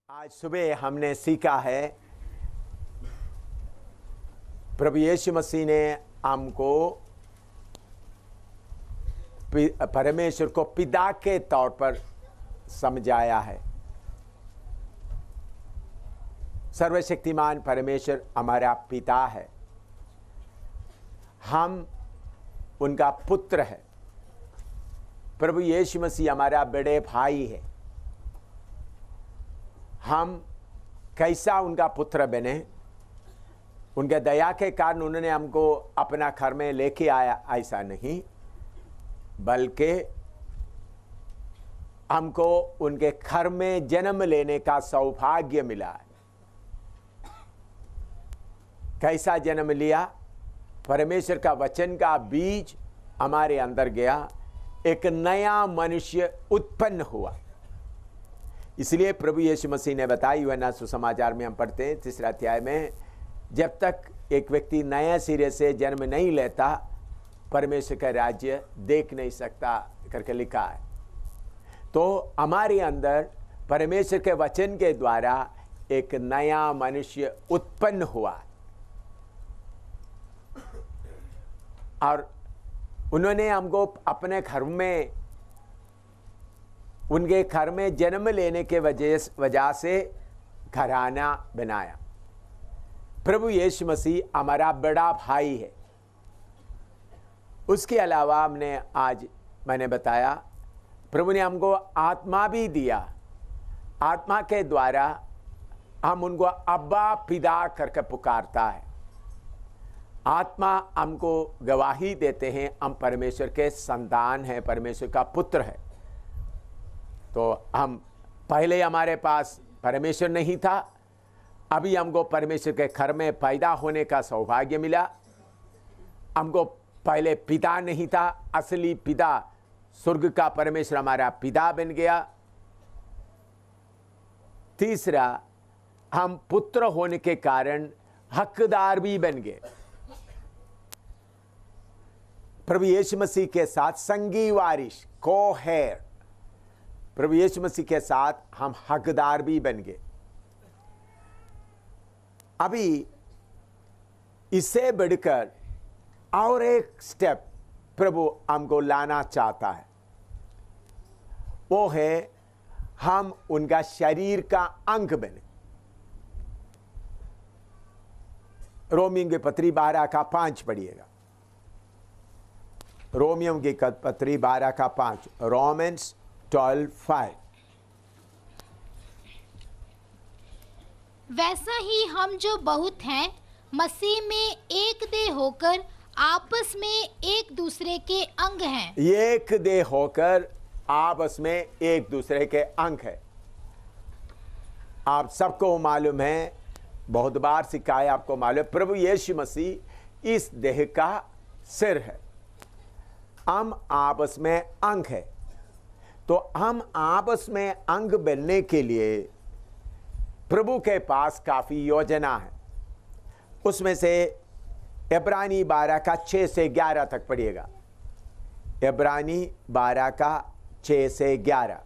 आज सुबह हमने सीखा है प्रभु यीशु मसीह ने हमको परमेश्वर को पिता के तौर पर समझाया है। सर्वशक्तिमान परमेश्वर हमारा पिता है, हम उनका पुत्र है। प्रभु यीशु मसीह हमारा बड़े भाई है। हम कैसा उनका पुत्र बने, उनके दया के कारण उन्होंने हमको अपना घर में लेके आया, ऐसा नहीं, बल्कि हमको उनके घर में जन्म लेने का सौभाग्य मिला है। कैसा जन्म लिया? परमेश्वर का वचन का बीज हमारे अंदर गया, एक नया मनुष्य उत्पन्न हुआ। इसलिए प्रभु यीशु मसीह ने बताया, यूहन्ना सुसमाचार में हम पढ़ते हैं 3 अध्याय में, जब तक एक व्यक्ति नए सिरे से जन्म नहीं लेता परमेश्वर का राज्य देख नहीं सकता करके लिखा है। तो हमारे अंदर परमेश्वर के वचन के द्वारा एक नया मनुष्य उत्पन्न हुआ और उन्होंने हमको अपने घर में, उनके घर में जन्म लेने के वजह से घराना बनाया। प्रभु यीशु मसीह हमारा बड़ा भाई है। उसके अलावा मैंने बताया, प्रभु ने हमको आत्मा भी दिया। आत्मा के द्वारा हम उनको अब्बा पिता करके पुकारता है। आत्मा हमको गवाही देते हैं, हम परमेश्वर के संतान हैं, परमेश्वर का पुत्र है। तो हम पहले हमारे पास परमेश्वर नहीं था, अभी हमको परमेश्वर के घर में पैदा होने का सौभाग्य मिला। हमको पहले पिता नहीं था, असली पिता स्वर्ग का परमेश्वर हमारा पिता बन गया। तीसरा, हम पुत्र होने के कारण हकदार भी बन गए। प्रभु यीशु मसीह के साथ संगी वारिश, को-हेयर, प्रभु यीशु मसीह के साथ हम हकदार भी बन गए। अभी इससे बढ़कर और एक स्टेप प्रभु हमको लाना चाहता है, वो है हम उनका शरीर का अंग बने। रोमियों की पत्री 12:5 पढ़िएगा। रोमियों की पत्री 12:5, रोमन्स 12:5। वैसा ही हम जो बहुत हैं, मसीह में एक देह होकर आपस में एक दूसरे के अंग हैं। एक देह होकर आपस में एक दूसरे के अंग है। आप सबको मालूम है, बहुत बार सिखाया, आपको मालूम है, प्रभु यीशु मसीह इस देह का सिर है। हम आपस में अंग है। तो हम आपस में अंग बनने के लिए प्रभु के पास काफी योजना है। उसमें से इब्रानी 12:6 से 11 तक पढ़िएगा। इब्रानी 12:6 से 11।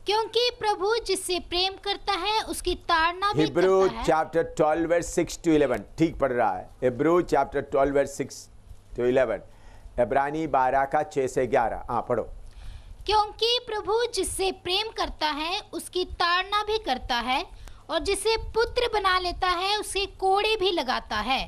क्योंकि प्रभु जिससे प्रेम करता है उसकी ताड़ना भी हिब्रू करता है। चैप्टर 12 वर्स 6 to 11 ठीक पढ़ रहा है। हिब्रू चैप्टर 12 वर्स 6 to 11, इब्रानी 12:6 से 11। हाँ पढ़ो। क्योंकि प्रभु जिससे प्रेम करता है उसकी ताड़ना भी करता है, और जिसे पुत्र बना लेता है उसे कोड़े भी लगाता है।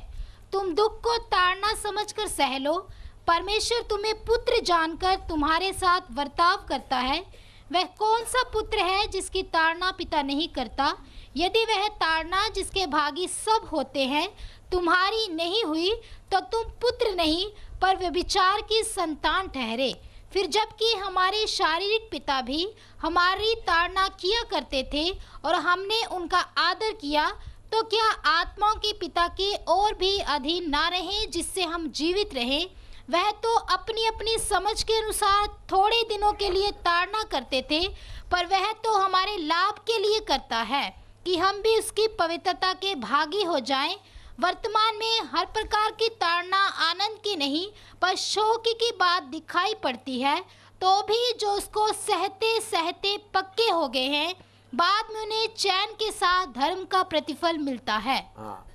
तुम दुख को ताड़ना समझकर सह लो। परमेश्वर तुम्हें पुत्र जानकर तुम्हारे साथ वर्ताव करता है। वह कौन सा पुत्र है जिसकी ताड़ना पिता नहीं करता? यदि वह ताड़ना जिसके भागी सब होते हैं तुम्हारी नहीं हुई, तो तुम पुत्र नहीं पर व्यभिचार की संतान ठहरे। फिर जबकि हमारे शारीरिक पिता भी हमारी ताड़ना किया करते थे और हमने उनका आदर किया, तो क्या आत्माओं के पिता के और भी अधीन ना रहे जिससे हम जीवित रहें? वह तो अपनी अपनी समझ के अनुसार थोड़े दिनों के लिए ताड़ना करते थे, पर वह तो हमारे लाभ के लिए करता है कि हम भी उसकी पवित्रता के भागी हो जाएं। वर्तमान में हर प्रकार की ताड़ना आनंद की नहीं पर शोक की बात दिखाई पड़ती है, तो भी जो उसको सहते सहते पक्के हो गए हैं, बाद में उन्हें चैन के साथ धर्म का प्रतिफल मिलता है। हाँ,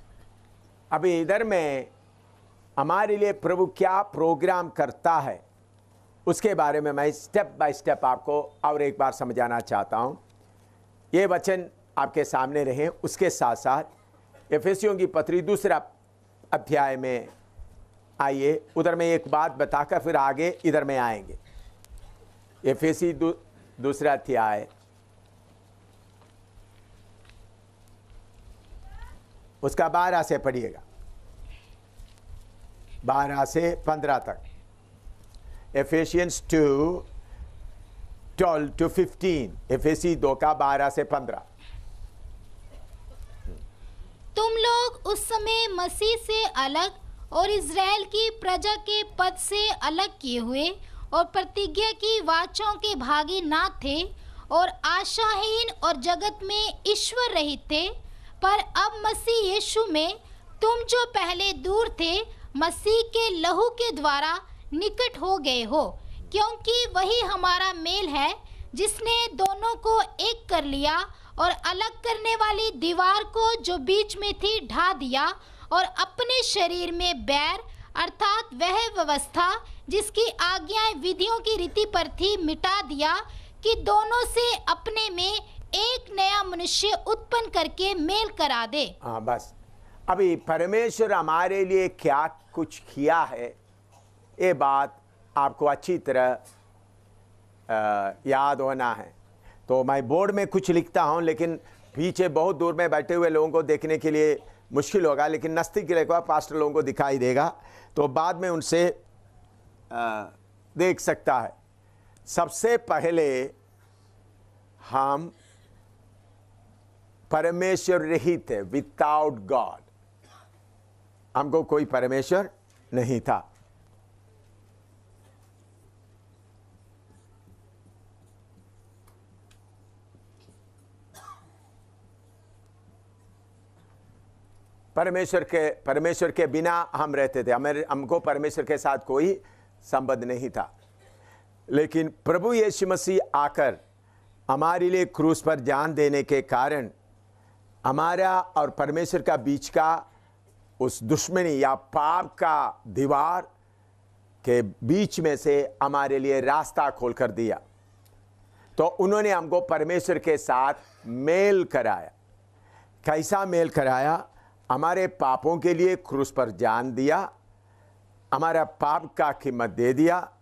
अभी इधर में हमारे लिए प्रभु क्या प्रोग्राम करता है उसके बारे में मैं स्टेप बाय स्टेप आपको और एक बार समझाना चाहता हूँ। ये वचन आपके सामने रहे, उसके साथ साथ एफेसियों की पत्री दूसरा अध्याय में आइए, उधर में एक बात बताकर फिर आगे इधर में आएंगे। एफेसी दूसरा अध्याय उसका 12 से पढ़िएगा, 12 से 15 तक। एफेसियंस 2:12 to 15, एफेसी 2 का 12 से 15। तुम लोग उस समय मसीह से अलग और इज़राइल की प्रजा के पद से अलग किए हुए और प्रतिज्ञा की वाचाओं के भागी ना थे और आशाहीन और जगत में ईश्वर रहित थे, पर अब मसीह यीशु में तुम जो पहले दूर थे, मसीह के लहू के द्वारा निकट हो गए हो, क्योंकि वही हमारा मेल है जिसने दोनों को एक कर लिया और अलग करने वाली दीवार को जो बीच में थी ढा दिया और अपने शरीर में बैर अर्थात वह व्यवस्था जिसकी आज्ञाएं विधियों की रीति पर थी मिटा दिया, कि दोनों से अपने में एक नया मनुष्य उत्पन्न करके मेल करा दे। हाँ, बस अभी परमेश्वर हमारे लिए क्या कुछ किया है ये बात आपको अच्छी तरह याद होना है। तो मैं बोर्ड में कुछ लिखता हूँ, लेकिन पीछे बहुत दूर में बैठे हुए लोगों को देखने के लिए मुश्किल होगा, लेकिन नज़दीक रहेगा पास्टर लोगों को दिखाई देगा, तो बाद में उनसे देख सकता है। सबसे पहले हम परमेश्वर रहित थे, विदाउट गॉड, हमको कोई परमेश्वर नहीं था। परमेश्वर के बिना हम रहते थे, हमको परमेश्वर के साथ कोई संबंध नहीं था। लेकिन प्रभु यीशु मसीह आकर हमारे लिए क्रूस पर जान देने के कारण हमारा और परमेश्वर का बीच का उस दुश्मनी या पाप का दीवार के बीच में से हमारे लिए रास्ता खोल कर दिया। तो उन्होंने हमको परमेश्वर के साथ मेल कराया। कैसा मेल कराया? हमारे पापों के लिए क्रूस पर जान दिया, हमारा पाप का कीमत दे दिया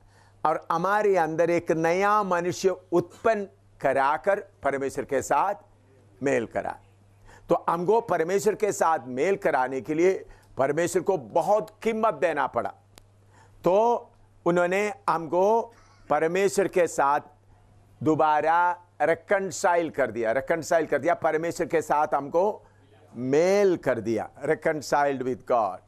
और हमारे अंदर एक नया मनुष्य उत्पन्न कराकर परमेश्वर के साथ मेल करा। तो हमको परमेश्वर के साथ मेल कराने के लिए परमेश्वर को बहुत कीमत देना पड़ा। तो उन्होंने हमको परमेश्वर के साथ दोबारा रिकंसाइल कर दिया, परमेश्वर के साथ हमको मेल कर दिया, रिकंसाइल्ड विद गॉड।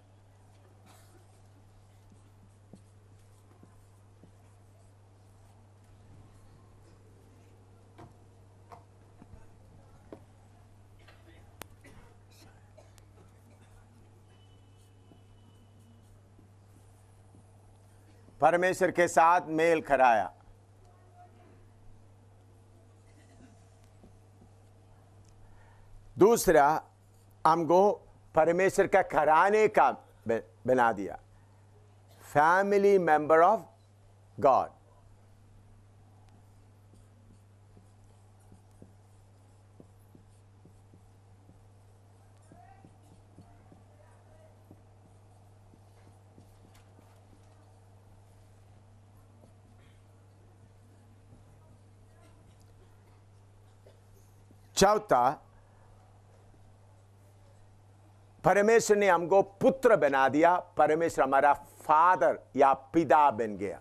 परमेश्वर के साथ मेल कराया। दूसरा, हमको परमेश्वर का घराने का बना दिया, फैमिली मेंबर ऑफ गॉड। चौथा, परमेश्वर ने हमको पुत्र बना दिया, परमेश्वर हमारा फादर या पिता बन गया।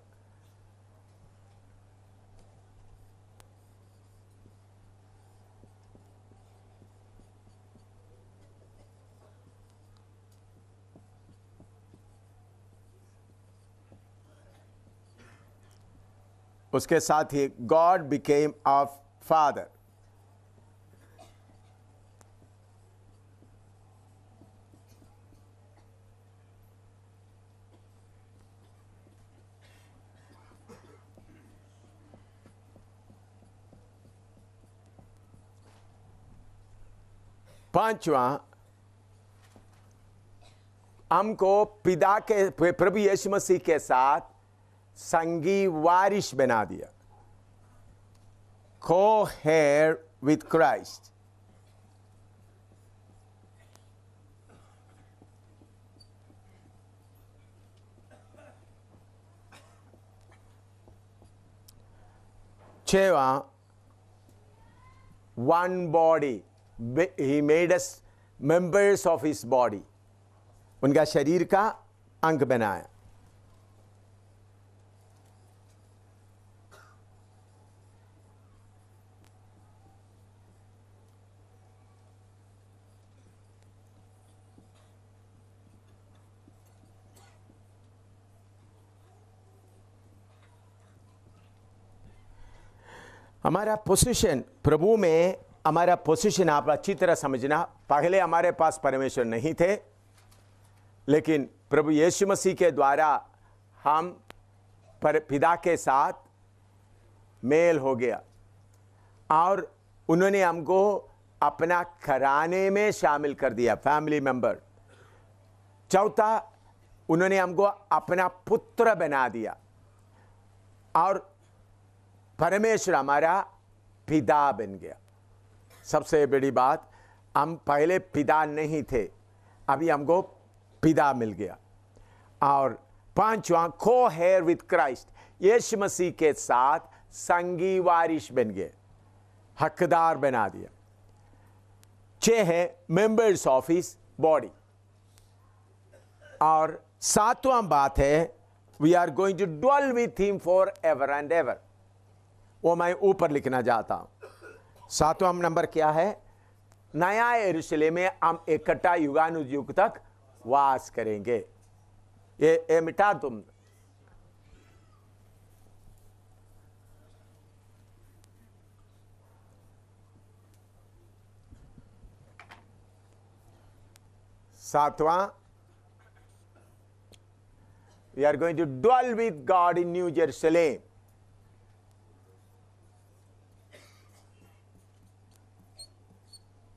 उसके साथ ही गॉड बिकेम आवर फादर। पांचवा, हमको पिता के प्रभु यीशु मसीह के साथ संगी वारिश बना दिया, co-heir with Christ। Chhava, one body, he made us members of his body, उनका शरीर का अंग बनाया। हमारा पोजीशन प्रभु में, हमारा पोजीशन आप अच्छी तरह समझना। पहले हमारे पास परमेश्वर नहीं थे, लेकिन प्रभु यीशु मसीह के द्वारा हम पिता के साथ मेल हो गया और उन्होंने हमको अपना घराने में शामिल कर दिया, फैमिली मेंबर। चौथा, उन्होंने हमको अपना पुत्र बना दिया और परमेश्वर हमारा पिता बन गया। सबसे बड़ी बात, हम पहले पिता नहीं थे, अभी हमको पिता मिल गया। और पांचवा, co-heir with Christ, यीशु मसीह के साथ संगी वारिश बन गए, हकदार बना दिया। 6 है मेंबर्स ऑफ हिज बॉडी। और 7वां बात है, we are going to dwell with him forever and ever. वो मैं ऊपर लिखना चाहता हूं। 7वां नंबर क्या है? नया यरूशलेम में हम इकट्ठा युगानुयुग तक वास करेंगे। ये मिटा तुम। सातवां, we are going to dwell with God in New Jerusalem.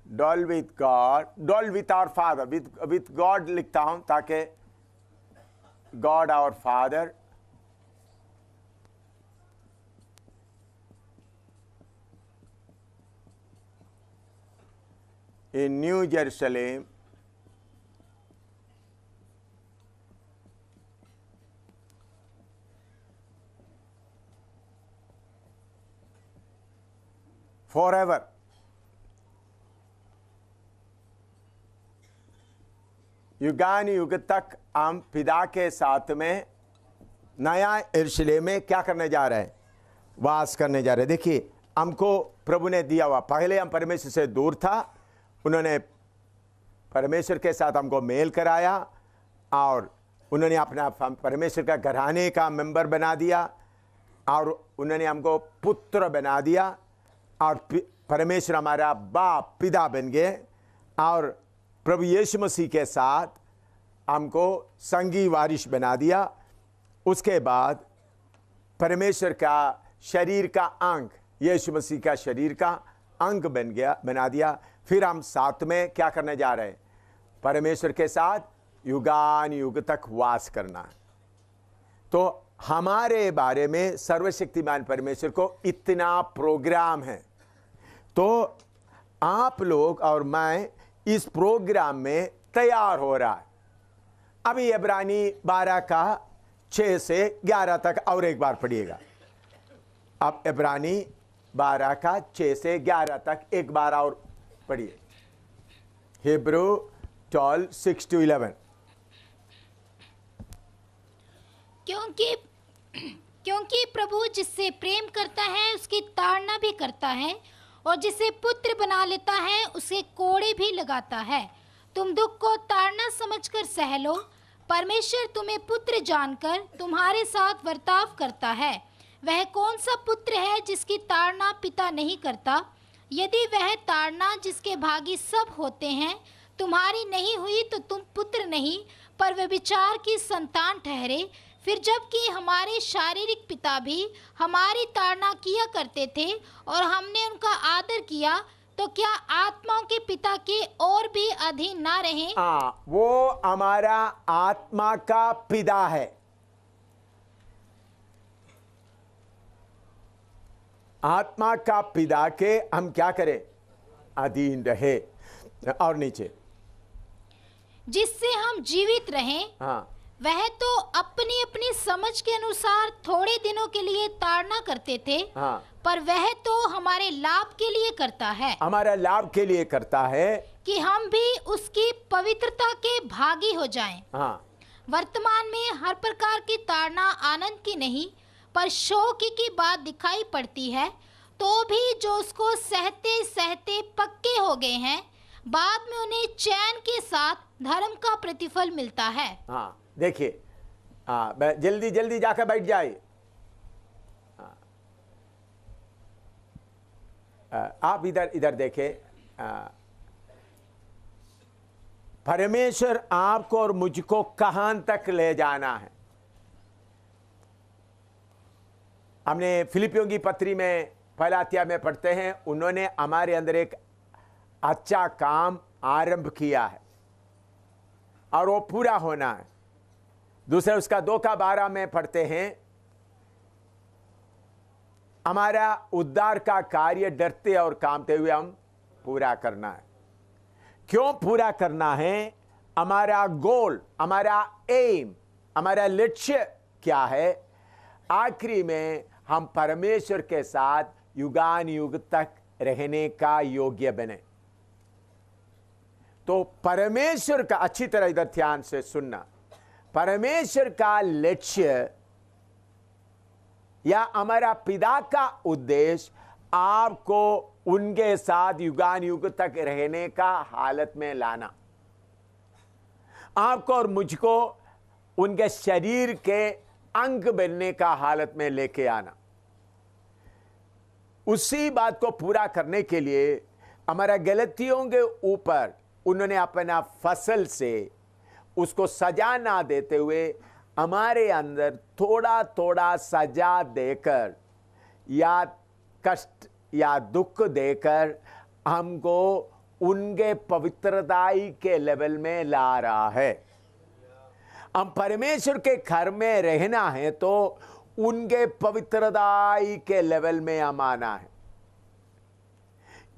Dwell with God, dwell with our Father, with God लिखता हूं ताकि God our Father in New Jerusalem forever. युगान युग तक हम पिता के साथ में नया यरूशलेम में क्या करने जा रहे हैं? वास करने जा रहे हैं। देखिए, हमको प्रभु ने दिया हुआ, पहले हम परमेश्वर से दूर था, उन्होंने परमेश्वर के साथ हमको मेल कराया और उन्होंने अपना परमेश्वर का घराने का मेंबर बना दिया और उन्होंने हमको पुत्र बना दिया और परमेश्वर हमारा बाप पिता बन गए और प्रभु यीशु मसीह के साथ हमको संगी वारिश बना दिया। उसके बाद परमेश्वर का शरीर का अंग, यीशु मसीह का शरीर का अंग बना दिया। फिर हम साथ में क्या करने जा रहे हैं? परमेश्वर के साथ युगान युग तक वास करना है। तो हमारे बारे में सर्वशक्तिमान परमेश्वर को इतना प्रोग्राम है, तो आप लोग और मैं इस प्रोग्राम में तैयार हो रहा है। अभी इब्रानी 12 का 6 से 11 तक और एक बार पढ़िएगा। अब इब्रानी 12 का 6 से 11 तक एक बार और पढ़िए। Hebrew 12, 6 to 11। क्योंकि प्रभु जिससे प्रेम करता है उसकी ताड़ना भी करता है, और जिसे पुत्र बना लेता है उसे कोड़े भी लगाता है। तुम दुख को ताड़ना समझकर सह लो, परमेश्वर तुम्हें पुत्र जानकर तुम्हारे साथ वर्ताव करता है। वह कौन सा पुत्र है जिसकी ताड़ना पिता नहीं करता? यदि वह ताड़ना जिसके भागी सब होते हैं तुम्हारी नहीं हुई तो तुम पुत्र नहीं पर व्यभिचार की संतान ठहरे। फिर जबकि हमारे शारीरिक पिता भी हमारी ताड़ना किया करते थे और हमने उनका आदर किया, तो क्या आत्माओं के पिता के और भी अधीन ना रहें? हाँ, वो हमारा आत्मा का पिता है। आत्मा का पिता के हम क्या करें? अधीन रहे। और नीचे, जिससे हम जीवित रहें। हाँ, वह तो अपनी अपनी समझ के अनुसार थोड़े दिनों के लिए ताड़ना करते थे, हाँ, पर वह तो हमारे लाभ के लिए करता है, हमारा लाभ के लिए करता है कि हम भी उसकी पवित्रता के भागी हो जाएं। हाँ, वर्तमान में हर प्रकार की ताड़ना आनंद की नहीं, पर शोक की बात दिखाई पड़ती है, तो भी जो उसको सहते सहते पक्के हो गए हैं, बाद में उन्हें चैन के साथ धर्म का प्रतिफल मिलता है। हाँ। देखिए, हाँ, जल्दी जल्दी जाकर बैठ जाए। आप इधर इधर देखें। परमेश्वर आपको और मुझको कहां तक ले जाना है? हमने फिलिपियों की पत्री में पहला अध्याय में पढ़ते हैं, उन्होंने हमारे अंदर एक अच्छा काम आरंभ किया है और वो पूरा होना है। दूसरा उसका 2:12 में पढ़ते हैं, हमारा उद्धार का कार्य डरते और कांपते हुए हम पूरा करना है। क्यों पूरा करना है? हमारा गोल, हमारा एम, हमारा लक्ष्य क्या है? आखिरी में हम परमेश्वर के साथ युगान युग तक रहने का योग्य बने। तो परमेश्वर का, अच्छी तरह इधर ध्यान से सुनना, परमेश्वर का लक्ष्य या हमारा पिता का उद्देश्य आपको उनके साथ युगान युग तक रहने का हालत में लाना, आपको और मुझको उनके शरीर के अंग बनने का हालत में लेके आना। उसी बात को पूरा करने के लिए हमारा गलतियों के ऊपर उन्होंने अपना फसल से उसको सजा ना देते हुए हमारे अंदर थोड़ा थोड़ा सजा देकर या कष्ट या दुख देकर हमको उनके पवित्रताई के लेवल में ला रहा है। हम परमेश्वर के घर में रहना है तो उनके पवित्रताई के लेवल में हम आना है।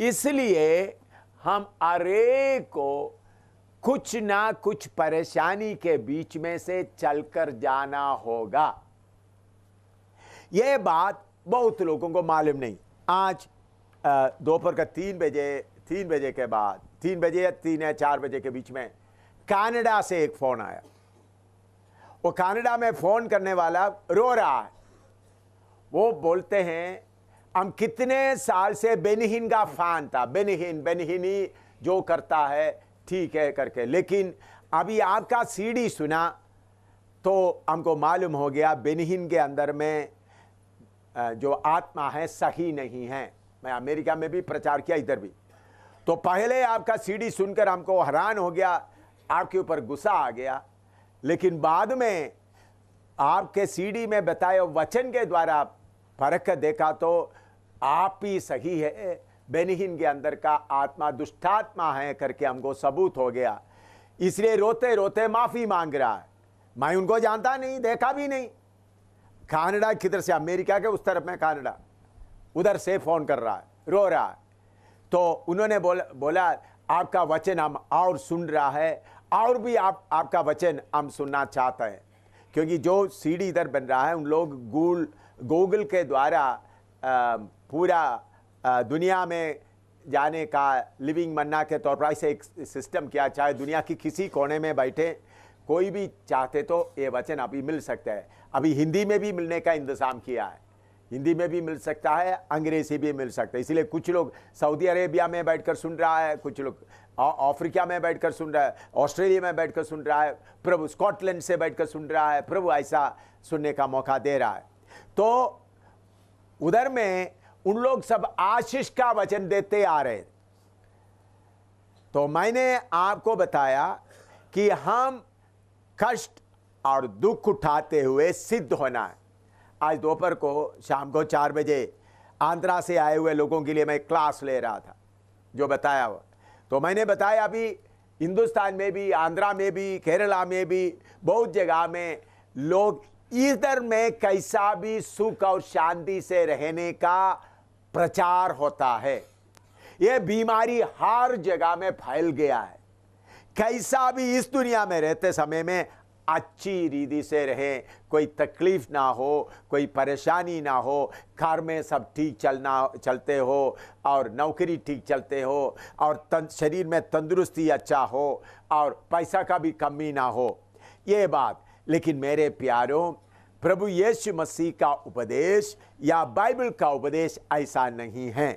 इसलिए हम हरेक को कुछ ना कुछ परेशानी के बीच में से चलकर जाना होगा। यह बात बहुत लोगों को मालूम नहीं। आज दोपहर का 3 बजे के बाद, 3 बजे या 3 या 4 बजे के बीच में कनाडा से एक फोन आया। वो कनाडा में फोन करने वाला रो रहा है। वो बोलते हैं, हम कितने साल से बेनिहिन का फैन था, बेनिहिनी जो करता है ठीक है करके, लेकिन अभी आपका सीडी सुना तो हमको मालूम हो गया बेनिहिन के अंदर में जो आत्मा है सही नहीं है। मैं अमेरिका में भी प्रचार किया, इधर भी। तो पहले आपका सीडी सुनकर हमको हैरान हो गया, आपके ऊपर गुस्सा आ गया, लेकिन बाद में आपके सीडी में बताए वचन के द्वारा परख देखा तो आप ही सही है, बेनिहिन के अंदर का आत्मा दुष्टात्मा है करके हमको सबूत हो गया। इसलिए रोते रोते माफी मांग रहा है। मैं उनको जानता नहीं, देखा भी नहीं। कनाडा किधर से, अमेरिका के उस तरफ में कनाडा, उधर से फोन कर रहा है, रो रहा है। तो उन्होंने बोला आपका वचन हम और सुन रहा है, और भी आपका वचन हम सुनना चाहते हैं, क्योंकि जो सीडी इधर बन रहा है उन लोग गूगल के द्वारा पूरा दुनिया में जाने का लिविंग मन्ना के तौर पर ऐसे एक सिस्टम किया। चाहे दुनिया की किसी कोने में बैठे कोई भी चाहते तो ये वचन अभी मिल सकता है। अभी हिंदी में भी मिलने का इंतज़ाम किया है, हिंदी में भी मिल सकता है, अंग्रेजी भी मिल सकता है। इसलिए कुछ लोग सऊदी अरेबिया में बैठकर सुन रहा है, कुछ लोग अफ्रीका में बैठकर सुन रहा है, ऑस्ट्रेलिया में बैठकर सुन रहा है, प्रभु स्कॉटलैंड से बैठकर सुन रहा है। प्रभु ऐसा सुनने का मौका दे रहा है। तो उधर में उन लोग सब आशीष का वचन देते आ रहे। तो मैंने आपको बताया कि हम कष्ट और दुख उठाते हुए सिद्ध होना है। आज दोपहर को शाम को 4 बजे आंध्रा से आए हुए लोगों के लिए मैं क्लास ले रहा था। जो बताया वो। तो मैंने बताया अभी हिंदुस्तान में भी, आंध्रा में भी, केरला में भी, बहुत जगह में लोग इधर में कैसा भी सुख और शांति से रहने का प्रचार होता है। यह बीमारी हर जगह में फैल गया है। कैसा भी इस दुनिया में रहते समय में अच्छी रीति से रहे, कोई तकलीफ ना हो, कोई परेशानी ना हो, घर में सब ठीक चलते हो और नौकरी ठीक चलते हो और शरीर में तंदुरुस्ती अच्छा हो और पैसा का भी कमी ना हो, ये बात। लेकिन मेरे प्यारों, प्रभु यीशु मसीह का उपदेश या बाइबल का उपदेश ऐसा नहीं है।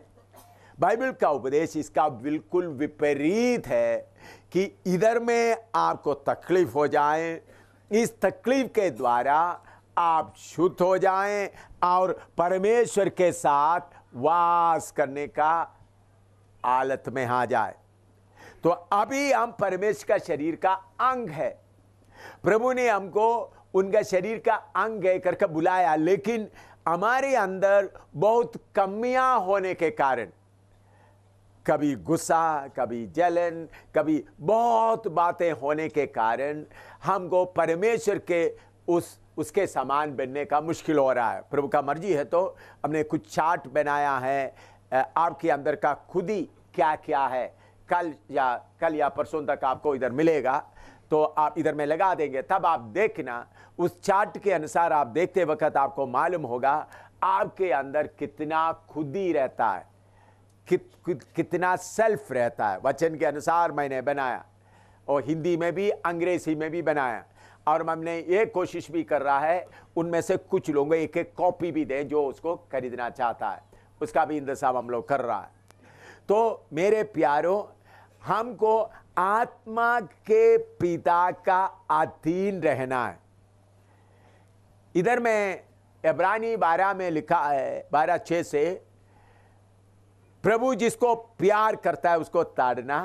बाइबल का उपदेश इसका बिल्कुल विपरीत है कि इधर में आपको तकलीफ हो जाए, इस तकलीफ के द्वारा आप शुद्ध हो जाएं और परमेश्वर के साथ वास करने का हालत में आ जाए। तो अभी हम परमेश्वर का शरीर का अंग है। प्रभु ने हमको उनका शरीर का अंग है करके बुलाया, लेकिन हमारे अंदर बहुत कमियां होने के कारण, कभी गुस्सा, कभी जलन, कभी बहुत बातें होने के कारण हमको परमेश्वर के उसके समान बनने का मुश्किल हो रहा है। प्रभु का मर्जी है तो हमने कुछ चार्ट बनाया है आपके अंदर का खुद ही क्या क्या है। कल या परसों तक आपको इधर मिलेगा, तो आप इधर में लगा देंगे, तब आप देखना उस चार्ट के अनुसार आप देखते वक्त आपको मालूम होगा आपके अंदर कितना खुदी रहता है, कितना सेल्फ रहता है। वचन के अनुसार मैंने बनाया और हिंदी में भी अंग्रेजी में भी बनाया, और हमने ये कोशिश भी कर रहा है उनमें से कुछ लोगों एक एक कॉपी भी दें जो उसको खरीदना चाहता है, उसका भी इंतजाम हम लोग कर रहा है। तो मेरे प्यारों, हमको आत्मा के पिता का अधीन रहना है। इधर में इब्रानी 12 में लिखा है, 12:6 से, प्रभु जिसको प्यार करता है उसको ताड़ना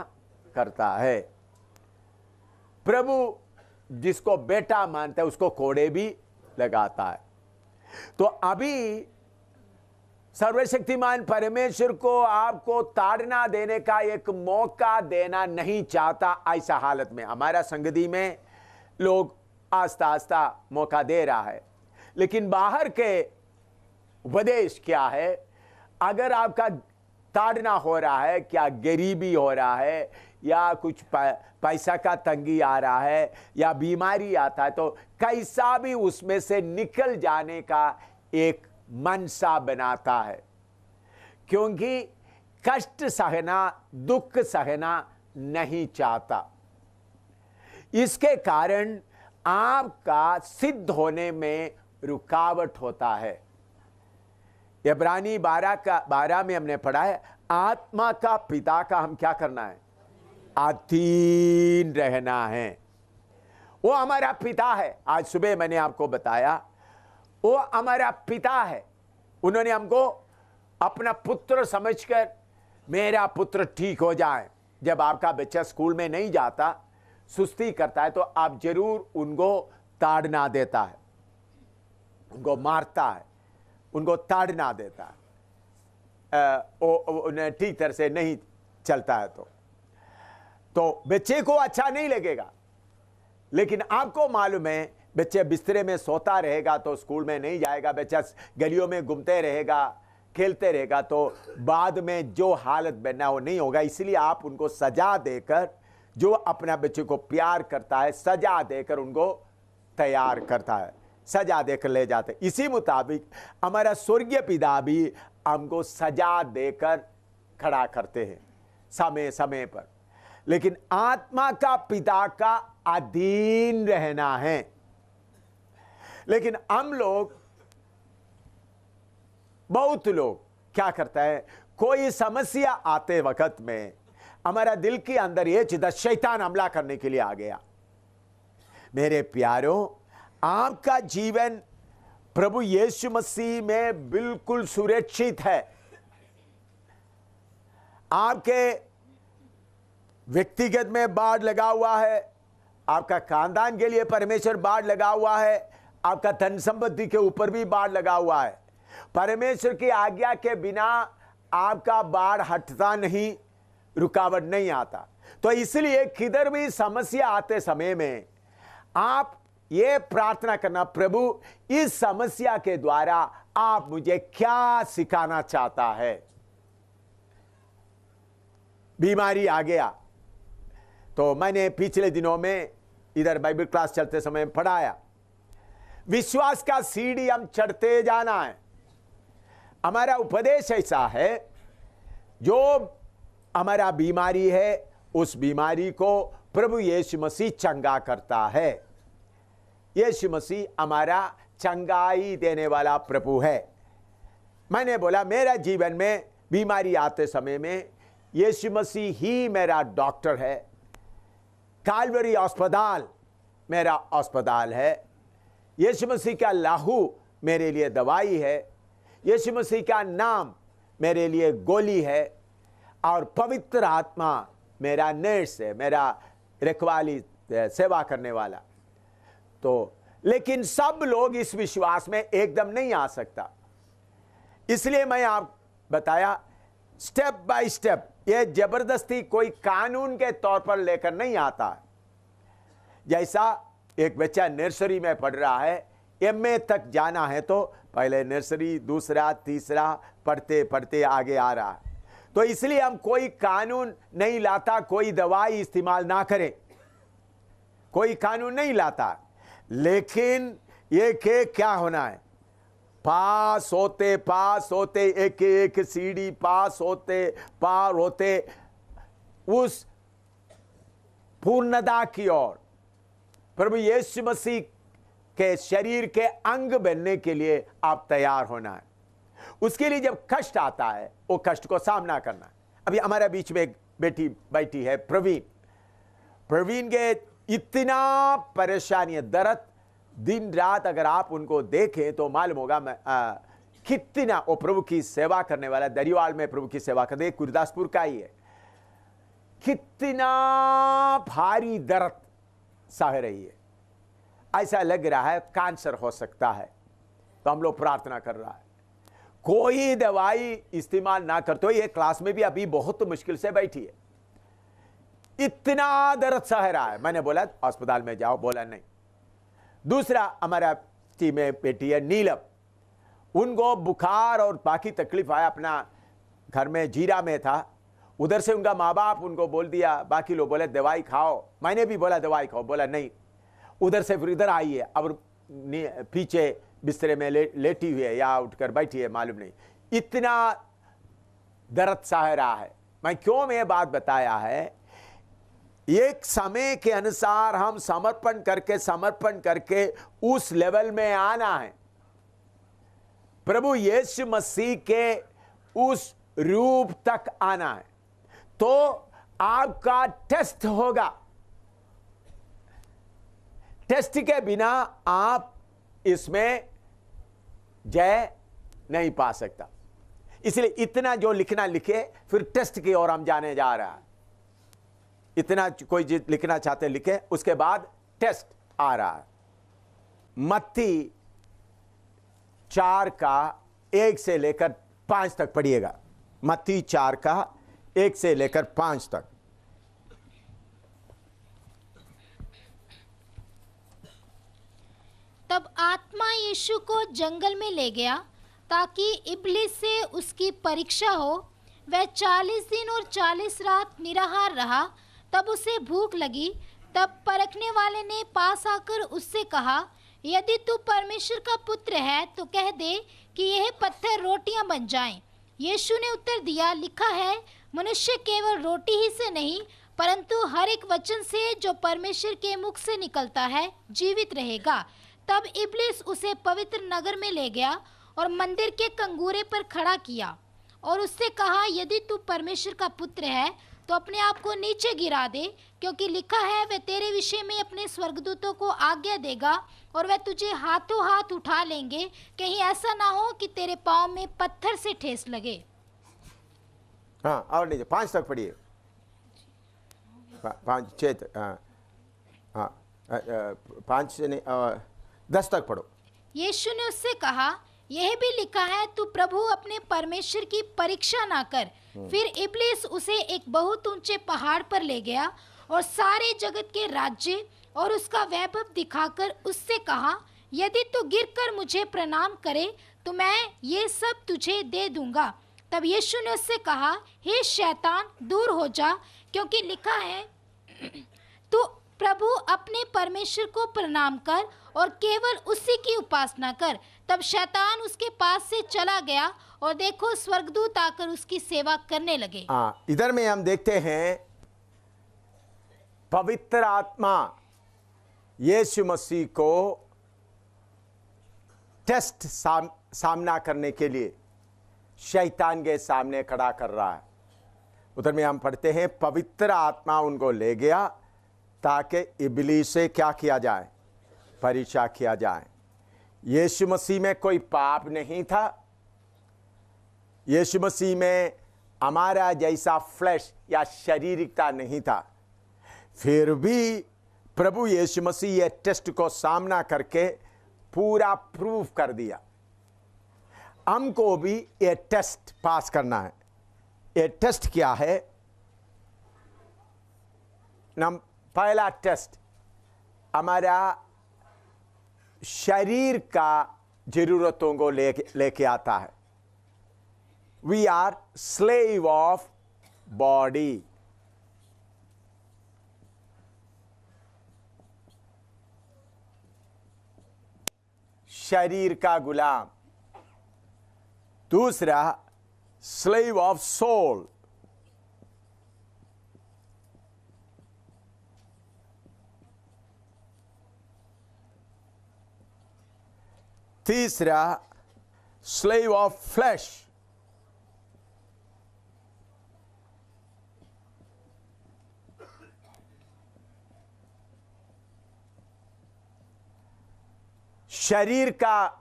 करता है, प्रभु जिसको बेटा मानता है उसको कोड़े भी लगाता है। तो अभी सर्वशक्तिमान परमेश्वर को आपको ताड़ना देने का एक मौका देना नहीं चाहता। ऐसा हालत में हमारा संगति में लोग आस्ता आस्ता मौका दे रहा है, लेकिन बाहर के उपदेश क्या है? अगर आपका ताड़ना हो रहा है, क्या गरीबी हो रहा है या कुछ पैसा का तंगी आ रहा है या बीमारी आता है, तो कैसा भी उसमें से निकल जाने का एक मनसा बनाता है, क्योंकि कष्ट सहना, दुख सहना नहीं चाहता। इसके कारण आपका सिद्ध होने में रुकावट होता है। इब्रानी 12 में हमने पढ़ा है, आत्मा का पिता का हम क्या करना है? अधीन रहना है। वो हमारा पिता है। आज सुबह मैंने आपको बताया वो हमारा पिता है। उन्होंने हमको अपना पुत्र समझकर, मेरा पुत्र ठीक हो जाए। जब आपका बच्चा स्कूल में नहीं जाता, सुस्ती करता है, तो आप जरूर उनको ताड़ना देता है, उनको मारता है, उनको ताड़ना देता है, उन्हें ठीक तरह से नहीं चलता है तो बच्चे को अच्छा नहीं लगेगा। लेकिन आपको मालूम है, बच्चे बिस्तरे में सोता रहेगा तो स्कूल में नहीं जाएगा, बच्चा गलियों में घूमते रहेगा, खेलते रहेगा, तो बाद में जो हालत बनना वो नहीं होगा। इसलिए आप उनको सजा देकर, जो अपना बच्चे को प्यार करता है, सजा देकर उनको तैयार करता है, सजा देकर ले जाते। इसी मुताबिक हमारा स्वर्गीय पिता भी हमको सजा देकर खड़ा करते हैं समय समय पर। लेकिन आत्मा का पिता का अधीन रहना है। लेकिन हम लोग, बहुत लोग क्या करता है, कोई समस्या आते वक्त में हमारा दिल के अंदर ये चिंता, शैतान हमला करने के लिए आ गया। मेरे प्यारों, आपका जीवन प्रभु यीशु मसीह में बिल्कुल सुरक्षित है। आपके व्यक्तिगत में बाढ़ लगा हुआ है, आपका खानदान के लिए परमेश्वर बाढ़ लगा हुआ है, आपका धन संपत्ति के ऊपर भी बाढ़ लगा हुआ है। परमेश्वर की आज्ञा के बिना आपका बाढ़ हटता नहीं, रुकावट नहीं आता। तो इसलिए किधर भी समस्या आते समय में आप ये प्रार्थना करना, प्रभु इस समस्या के द्वारा आप मुझे क्या सिखाना चाहता है। बीमारी आ गया तो मैंने पिछले दिनों में इधर बाइबल क्लास चलते समय पढ़ाया, विश्वास का सीढ़ी हम चढ़ते जाना है। हमारा उपदेश ऐसा है, जो हमारा बीमारी है उस बीमारी को प्रभु यीशु मसीह चंगा करता है। यीशु मसीह हमारा चंगाई देने वाला प्रभु है। मैंने बोला मेरा जीवन में बीमारी आते समय में यीशु मसीह ही मेरा डॉक्टर है। काल्वरी अस्पताल मेरा अस्पताल है। यीशु मसीह का लहू मेरे लिए दवाई है। यीशु मसीह का नाम मेरे लिए गोली है। और पवित्र आत्मा मेरा नर्स है, मेरा रखवाली सेवा करने वाला। तो लेकिन सब लोग इस विश्वास में एकदम नहीं आ सकता, इसलिए मैं आप बताया स्टेप बाय स्टेप। ये जबरदस्ती कोई कानून के तौर पर लेकर नहीं आता। जैसा एक बच्चा नर्सरी में पढ़ रहा है, एमए तक जाना है तो पहले नर्सरी, दूसरा, तीसरा पढ़ते पढ़ते आगे आ रहा है। तो इसलिए हम कोई कानून नहीं लाता, कोई दवाई इस्तेमाल ना करें, कोई कानून नहीं लाता। लेकिन ये के क्या होना है, पास होते एक एक सीढ़ी पास होते पार होते उस पूर्णता की ओर, प्रभु यीशु मसीह के शरीर के अंग बनने के लिए आप तैयार होना है। उसके लिए जब कष्ट आता है वो कष्ट को सामना करना है। अभी हमारे बीच में एक बेटी बैठी है प्रवीण के इतना परेशानी है, दर्द दिन रात अगर आप उनको देखें तो मालूम होगा कितना वो प्रभु की सेवा करने वाला, दरियावाल में प्रभु की सेवा करते, गुरदासपुर का ही है। कितना भारी दर्द सह रही है, ऐसा लग रहा है कैंसर हो सकता है। तो हम लोग प्रार्थना कर रहा है, कोई दवाई इस्तेमाल ना करते हो। ये क्लास में भी अभी बहुत मुश्किल से बैठी है, इतना दर्द सह रहा है। मैंने बोला अस्पताल में जाओ, बोला नहीं। दूसरा हमारा टीम में बेटी है नीलम, उनको बुखार और बाकी तकलीफ आया। अपना घर में जीरा में था, उधर से उनका माँ बाप उनको बोल दिया, बाकी लोग बोले दवाई खाओ। मैंने भी बोला दवाई खाओ, बोला नहीं। उधर से फिर इधर आई है, अब पीछे बिस्तरे में लेटी हुई है या उठकर बैठी है, मालूम नहीं। इतना दर्द सह रहा है। मैं क्यों ये बात बताया है, एक समय के अनुसार हम समर्पण करके उस लेवल में आना है, प्रभु यीशु मसीह के उस रूप तक आना है। तो आपका टेस्ट होगा, टेस्ट के बिना आप इसमें जय नहीं पा सकता। इसलिए इतना जो लिखना लिखे, फिर टेस्ट की ओर हम जाने जा रहा है। इतना कोई लिखना चाहते लिखे, उसके बाद टेस्ट आ रहा है। मत्ती 4 का 1 से लेकर 5 तक पढ़िएगा। मत्ती 4 का 1 से लेकर 5 तक। तब आत्मा यीशु को जंगल में ले गया ताकि इब्लिस से उसकी परीक्षा हो। वह 40 दिन और 40 रात निराहार रहा। तब उसे भूख लगी। तब परखने वाले ने पास आकर उससे कहा, यदि तू परमेश्वर का पुत्र है तो कह दे कि यह पत्थर रोटियां बन जाएं। यीशु ने उत्तर दिया, लिखा है, मनुष्य केवल रोटी ही से नहीं परंतु हर एक वचन से जो परमेश्वर के मुख से निकलता है जीवित रहेगा। तब इब्लिस उसे पवित्र नगर में ले गया और मंदिर के कंगूरे पर खड़ा किया और उससे कहा, यदि तू परमेश्वर का पुत्र है तो अपने आप को नीचे गिरा दे, क्योंकि लिखा है, वह तेरे विषय में अपने स्वर्गदूतों को आज्ञा देगा और वह तुझे हाथों हाथ उठा लेंगे, कहीं ऐसा ना हो कि तेरे पाँव में पत्थर से ठेस लगे। हाँ, और लीजिए 5 तक पढ़िए। 5 6 5 से नहीं 10 तक पढ़ो। यीशु ने उससे कहा, यह भी लिखा है, तू प्रभु अपने परमेश्वर की परीक्षा ना कर। फिर इब्लीस उसे एक बहुत ऊंचे पहाड़ पर ले गया और सारे जगत के राज्य और उसका वैभव दिखाकर उससे कहा, यदि तू गिरकर मुझे प्रणाम करे तो मैं ये सब तुझे दे दूंगा। तब यीशु ने उससे कहा, हे शैतान, दूर हो जा, क्योंकि लिखा है, तू प्रभु अपने परमेश्वर को प्रणाम कर और केवल उसी की उपासना कर। तब शैतान उसके पास से चला गया और देखो, स्वर्गदूत आकर उसकी सेवा करने लगे। इधर में हम देखते हैं पवित्र आत्मा यीशु मसीह को टेस्ट सामना करने के लिए शैतान के सामने खड़ा कर रहा है। उधर में हम पढ़ते हैं, पवित्र आत्मा उनको ले गया ताकि इब्लीस से क्या किया जाए, परीक्षा किया जाए। यीशु मसीह में कोई पाप नहीं था। यीशु मसीह में हमारा जैसा फ्लैश या शारीरिकता नहीं था। फिर भी प्रभु यीशु मसीह ये टेस्ट को सामना करके पूरा प्रूफ कर दिया। हमको भी ये टेस्ट पास करना है। ये टेस्ट क्या है? पहला टेस्ट हमारा शरीर का जरूरतों को लेके आता है। We are slave of body. शरीर का गुलाम। दूसरा, स्लेव ऑफ सोल। तीसरा, स्लेव ऑफ फ्लैश। शरीर का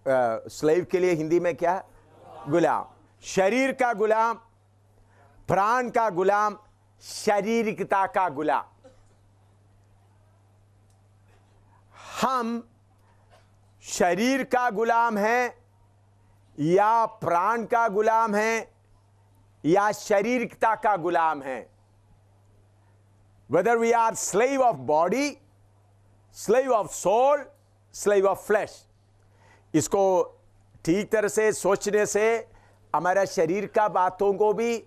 स्लेव के लिए हिंदी में क्या? गुलाम। शरीर का गुलाम, प्राण का गुलाम, शारीरिकता का गुलाम। हम शरीर का गुलाम है या प्राण का गुलाम है या शारीरिकता का गुलाम है। Whether we are slave of body, slave of soul, slave of flesh. इसको ठीक तरह से सोचने से हमारा शरीर का बातों को भी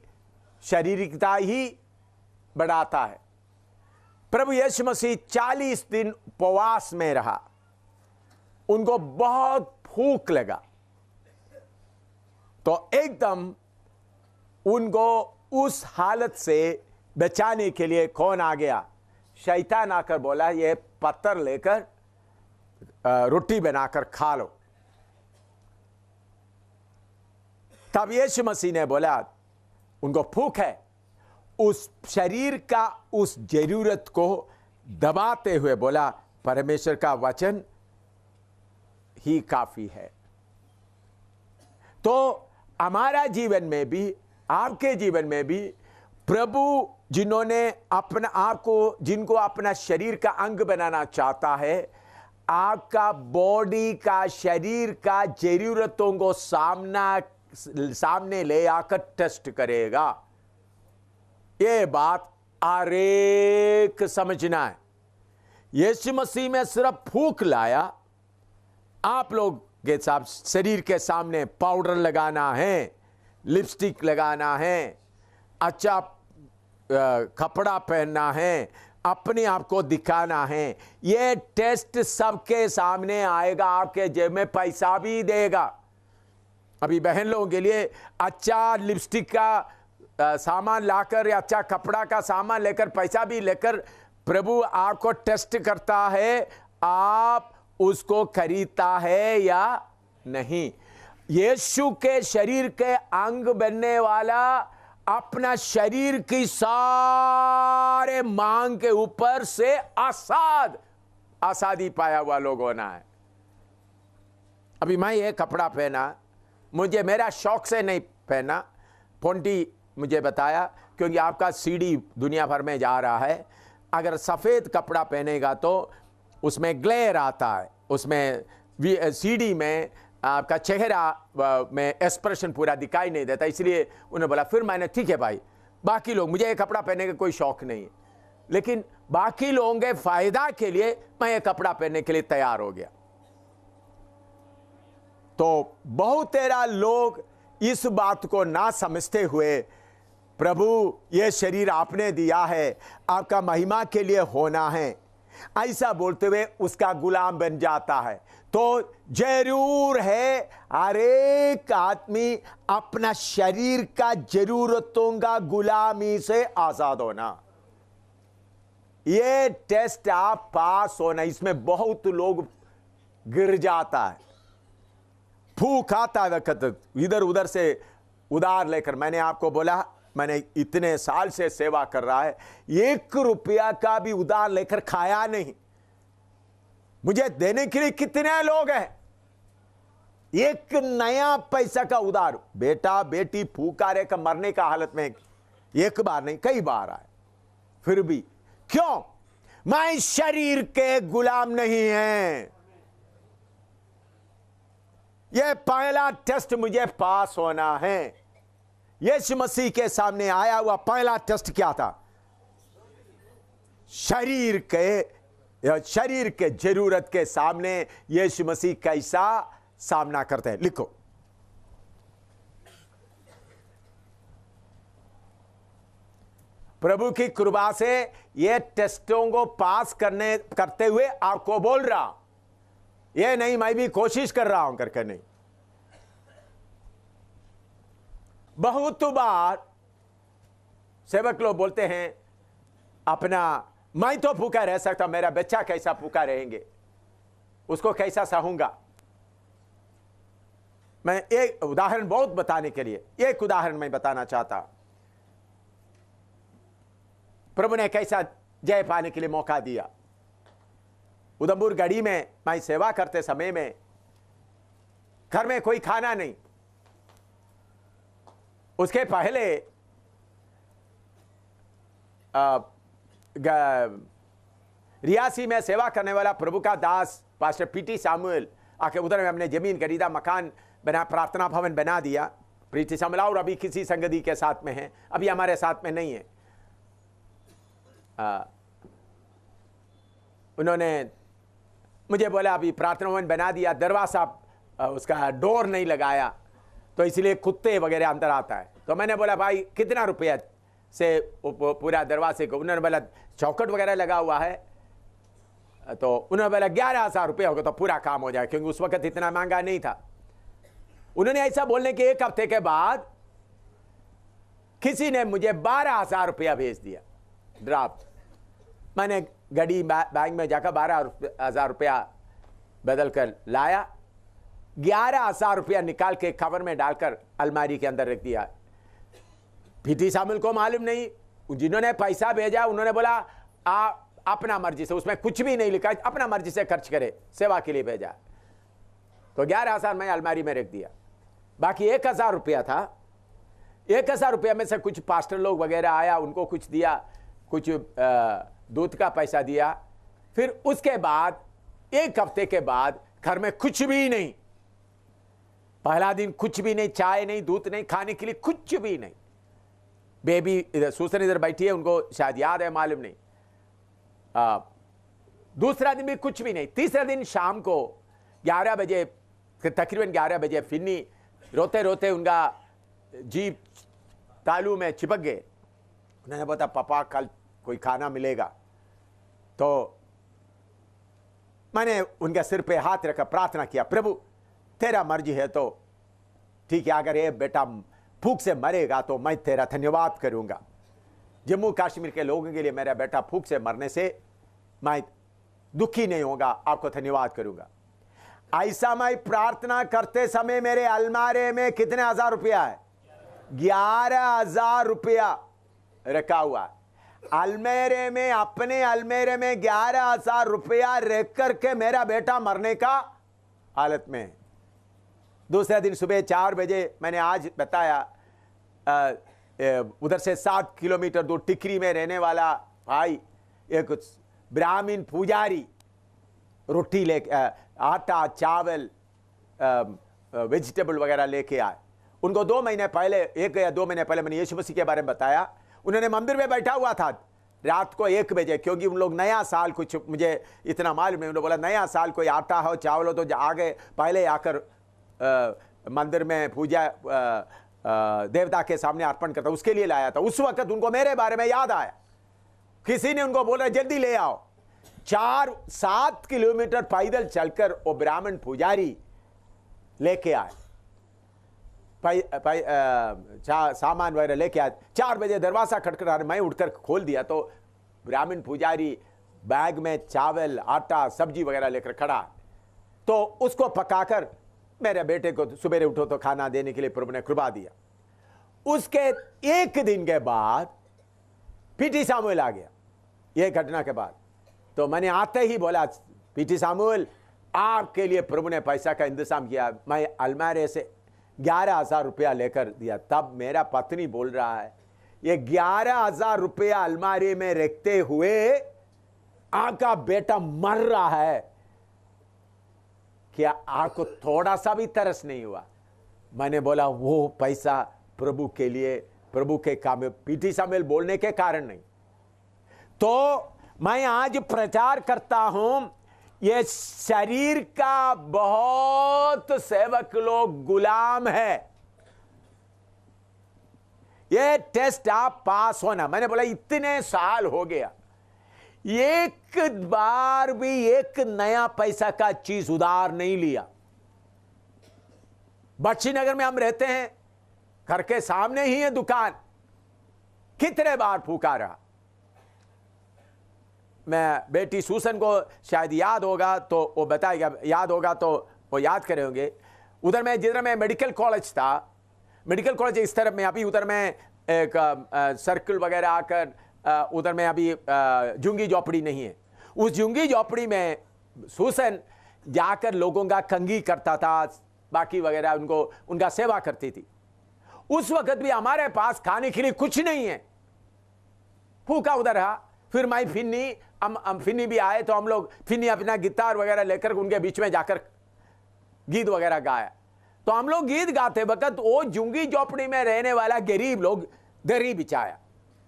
शारीरिकता ही बढ़ाता है। प्रभु यीशु मसीह 40 दिन उपवास में रहा। उनको बहुत भूख लगा तो एकदम उनको उस हालत से बचाने के लिए कौन आ गया? शैतान आकर बोला, ये पत्थर लेकर रोटी बनाकर खा लो। तब यीशु मसीह ने बोला, उनको भूख है, उस शरीर का उस जरूरत को दबाते हुए बोला, परमेश्वर का वचन ही काफी है। तो हमारा जीवन में भी, आपके जीवन में भी प्रभु जिन्होंने अपना आपको, जिनको अपना शरीर का अंग बनाना चाहता है, आपका बॉडी का, शरीर का जरूरतों को सामने ले आकर टेस्ट करेगा। ये बात हर एक समझना है। यीशु मसीह में सिर्फ भूख लाया। आप लोग के साथ शरीर के सामने पाउडर लगाना है, लिपस्टिक लगाना है, अच्छा कपड़ा पहनना है, अपने आप को दिखाना है। ये टेस्ट सबके सामने आएगा। आपके जेब में पैसा भी देगा। अभी बहन लोगों के लिए अच्छा लिपस्टिक का सामान लाकर या अच्छा कपड़ा का सामान लेकर, पैसा भी लेकर प्रभु आपको टेस्ट करता है, आप उसको खरीदता है या नहीं। यीशु के शरीर के अंग बनने वाला अपना शरीर की सारे मांग के ऊपर से आजादी पाया हुआ लोग होना है। अभी मैं ये कपड़ा पहना, मुझे मेरा शौक से नहीं पहना, पोंटी मुझे बताया, क्योंकि आपका सीडी दुनिया भर में जा रहा है। अगर सफ़ेद कपड़ा पहनेगा तो उसमें ग्लेयर आता है, उसमें सीडी में आपका चेहरा में एक्सप्रेशन पूरा दिखाई नहीं देता, इसलिए उन्होंने बोला। फिर मैंने ठीक है भाई, बाकी लोग, मुझे ये कपड़ा पहनने का कोई शौक नहीं है, लेकिन बाकी लोगों के फायदा के लिए मैं ये कपड़ा पहनने के लिए तैयार हो गया। तो बहुत तेरा लोग इस बात को ना समझते हुए, प्रभु ये शरीर आपने दिया है, आपका महिमा के लिए होना है, ऐसा बोलते हुए उसका गुलाम बन जाता है। तो जरूर है हर एक आदमी अपना शरीर का जरूरतों का गुलामी से आजाद होना। ये टेस्ट आप पास होना, इसमें बहुत लोग गिर जाता है, फूक आता है वक्त इधर उधर से उधार लेकर। मैंने आपको बोला, मैंने इतने साल से सेवा कर रहा है, 1 रुपया का भी उधार लेकर खाया नहीं। मुझे देने के लिए कितने लोग हैं, एक नया पैसा का उधार, बेटा बेटी फूकारे का मरने का हालत में एक बार नहीं कई बार आए। फिर भी क्यों? मैं शरीर के गुलाम नहीं है। यह पहला टेस्ट मुझे पास होना है। यीशु मसीह के सामने आया हुआ पहला टेस्ट क्या था? शरीर के जरूरत के सामने यीशु मसीह कैसा सामना करते हैं। लिखो, प्रभु की कृपा से ये टेस्टों को पास करते हुए आपको बोल रहा, ये नहीं मैं भी कोशिश कर रहा हूं करके नहीं। बहुत बार सेवक लोग बोलते हैं अपना, मैं तो भूखा रह सकता, मेरा बच्चा कैसा भूखा रहेंगे, उसको कैसा सहूंगा। मैं एक उदाहरण बहुत बताने के लिए एक उदाहरण मैं बताना चाहता। प्रभु ने कैसा जय पाने के लिए मौका दिया। उधमपुर गढ़ी में मैं सेवा करते समय में घर में कोई खाना नहीं, उसके पहले रियासी में सेवा करने वाला प्रभु का दास पास्टर पीटी सामुएल आके उधर में हमने जमीन खरीदा, मकान बना, प्रार्थना भवन बना दिया। पीटी सामुएल और अभी किसी संगति के साथ में है, अभी हमारे साथ में नहीं है। उन्होंने मुझे बोला अभी प्रार्थना भवन बना दिया, दरवाजा उसका डोर नहीं लगाया, तो इसलिए कुत्ते वगैरह अंदर आता है। तो मैंने बोला भाई कितना रुपया से पूरा दरवाजे को? उन्होंने बोला चौखट वगैरह लगा हुआ है, तो उन्होंने बोला 11,000 रुपये होगा तो पूरा काम हो जाए, क्योंकि उस वक्त इतना महंगा नहीं था। उन्होंने ऐसा बोलने के 1 हफ्ते के बाद किसी ने मुझे 12,000 रुपया भेज दिया ड्राफ्ट। मैंने गड़ी बैंक में जाकर 12,000 रुपया बदल कर लाया, 11,000 रुपया निकाल के कवर में डालकर अलमारी के अंदर रख दिया। पीटी सामुएल को मालूम नहीं, जिन्होंने पैसा भेजा उन्होंने बोला अपना मर्जी से, उसमें कुछ भी नहीं लिखा, अपना मर्जी से खर्च करे, सेवा के लिए भेजा। तो 11,000 मैं अलमारी में रख दिया, बाकी 1,000 रुपया था। 1,000 रुपया में से कुछ पास्टर लोग वगैरह आया, उनको कुछ दिया, कुछ दूध का पैसा दिया। फिर उसके बाद 1 हफ्ते के बाद घर में कुछ भी नहीं, पहला दिन कुछ भी नहीं, चाय नहीं, दूध नहीं, खाने के लिए कुछ भी नहीं। बेबी इधर सूसन इधर बैठी है, उनको शायद याद है, मालूम नहीं। दूसरा दिन भी कुछ भी नहीं। तीसरा दिन शाम को 11 बजे, तकरीबन 11 बजे फिन्नी रोते रोते उनका जीप तालू में चिपक गए। उन्होंने बोला पापा कल कोई खाना मिलेगा। तो मैंने उनके सिर पे हाथ रखकर प्रार्थना किया, प्रभु तेरा मर्जी है तो ठीक है, अगर ये बेटा भूख से मरेगा तो मैं तेरा धन्यवाद करूंगा। जम्मू कश्मीर के लोगों के लिए मेरा बेटा भूख से मरने से मैं दुखी नहीं होगा, आपको धन्यवाद करूंगा। ऐसा मैं प्रार्थना करते समय मेरे अलमारे में कितने 1,000 रुपया है? 11,000 रुपया रखा हुआ अलमेरे में, अपने अलमेरे में 11,000 रुपया रख करके मेरा बेटा मरने का हालत में। दूसरे दिन सुबह 4 बजे मैंने आज बताया, उधर से 7 किलोमीटर दूर टिकरी में रहने वाला भाई, एक ब्राह्मण पुजारी रोटी ले, आटा चावल वेजिटेबल वगैरह लेके आए। उनको 2 महीने पहले, 1 या 2 महीने पहले मैंने यीशु मसीह के बारे में बताया। उन्होंने मंदिर में बैठा हुआ था रात को 1 बजे, क्योंकि उन लोग नया साल, कुछ मुझे इतना मालूम नहीं, उन्होंने बोला नया साल कोई आटा हो चावल हो तो आगे पहले आकर मंदिर में पूजा देवता के सामने अर्पण करता, उसके लिए लाया था। उस वक्त उनको मेरे बारे में याद आया, किसी ने उनको बोला जल्दी ले आओ। 4-7 किलोमीटर पैदल चलकर वो ब्राह्मण पुजारी लेके आए, सामान वगैरह लेके आए। 4 बजे दरवाजा खटखटा, मैं उठकर खोल दिया तो ब्राह्मण पुजारी बैग में चावल, आटा, सब्जी वगैरह लेकर खड़ा। तो उसको पकाकर मेरे बेटे को सुबह उठो तो खाना देने के लिए प्रभु ने कृपा दिया। उसके 1 दिन के बाद पीटी सामुएल आ गया। यह घटना के बाद तो मैंने आते ही बोला, पीटी सामुएल आपके लिए प्रभु ने पैसा का इंतजाम किया। मैं अलमारे से 11,000 रुपया लेकर दिया। तब मेरा पत्नी बोल रहा है, ये 11,000 रुपया अलमारी में रखते हुए आपका बेटा मर रहा है, क्या आपको थोड़ा सा भी तरस नहीं हुआ? मैंने बोला वो पैसा प्रभु के लिए, प्रभु के काम में, पीटी सामुएल बोलने के कारण नहीं। तो मैं आज प्रचार करता हूं, ये शरीर का बहुत सेवक लोग गुलाम है। ये टेस्ट आप पास होना। मैंने बोला इतने साल हो गया, एक बार भी एक नया पैसा का चीज उधार नहीं लिया। बच्ची नगर में हम रहते हैं, घर के सामने ही है दुकान, कितने बार पुकारा। मैं बेटी सूसन को शायद याद होगा तो वो बताएगा, याद होगा तो वो याद करे होंगे। उधर में जिधर में मेडिकल कॉलेज था, मेडिकल कॉलेज इस तरफ में, अभी उधर में एक सर्कल वगैरह आकर उधर में अभी झुंगी झोपड़ी नहीं है। उस झुंगी झोपड़ी में सूसन जाकर लोगों का कंघी करता था, बाकी वगैरह उनको उनका सेवा करती थी। उस वक्त भी हमारे पास खाने के लिए कुछ नहीं है, भूखा उधर रहा। फिर मैं फिन्नी, हम फिन्नी भी आए तो हम लोग फिन्नी अपना गिटार वगैरह लेकर उनके बीच में जाकर गीत वगैरह गाया। तो हम लोग गीत गाते वक्त वो झुंगी झोपड़ी में रहने वाला गरीब लोग दरी बिछाया,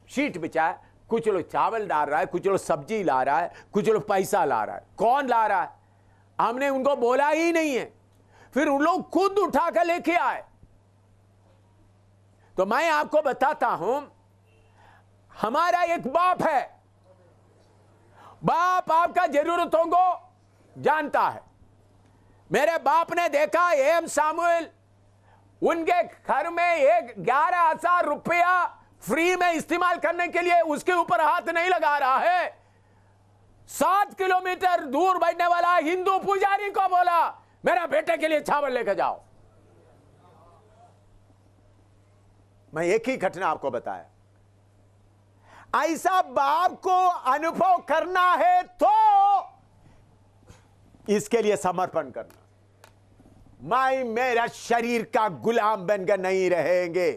शीट बिछाया, कुछ लोग चावल डाल रहा है, कुछ लोग सब्जी ला रहा है, कुछ लोग पैसा ला रहा है। कौन ला रहा है? हमने उनको बोला ही नहीं है। फिर उन लोग खुद उठाकर लेके आए। तो मैं आपको बताता हूं, हमारा एक बाप है, बाप आपका जरूरतों को जानता है। मेरे बाप ने देखा एम सामुएल उनके घर में 11,000 रुपया फ्री में इस्तेमाल करने के लिए उसके ऊपर हाथ नहीं लगा रहा है। 7 किलोमीटर दूर बैठने वाला हिंदू पुजारी को बोला मेरा बेटे के लिए चावल लेकर जाओ। मैं एक ही घटना आपको बताया। ऐसा बाप को अनुभव करना है तो इसके लिए समर्पण करना। मैं मेरा शरीर का गुलाम बनकर नहीं रहेंगे।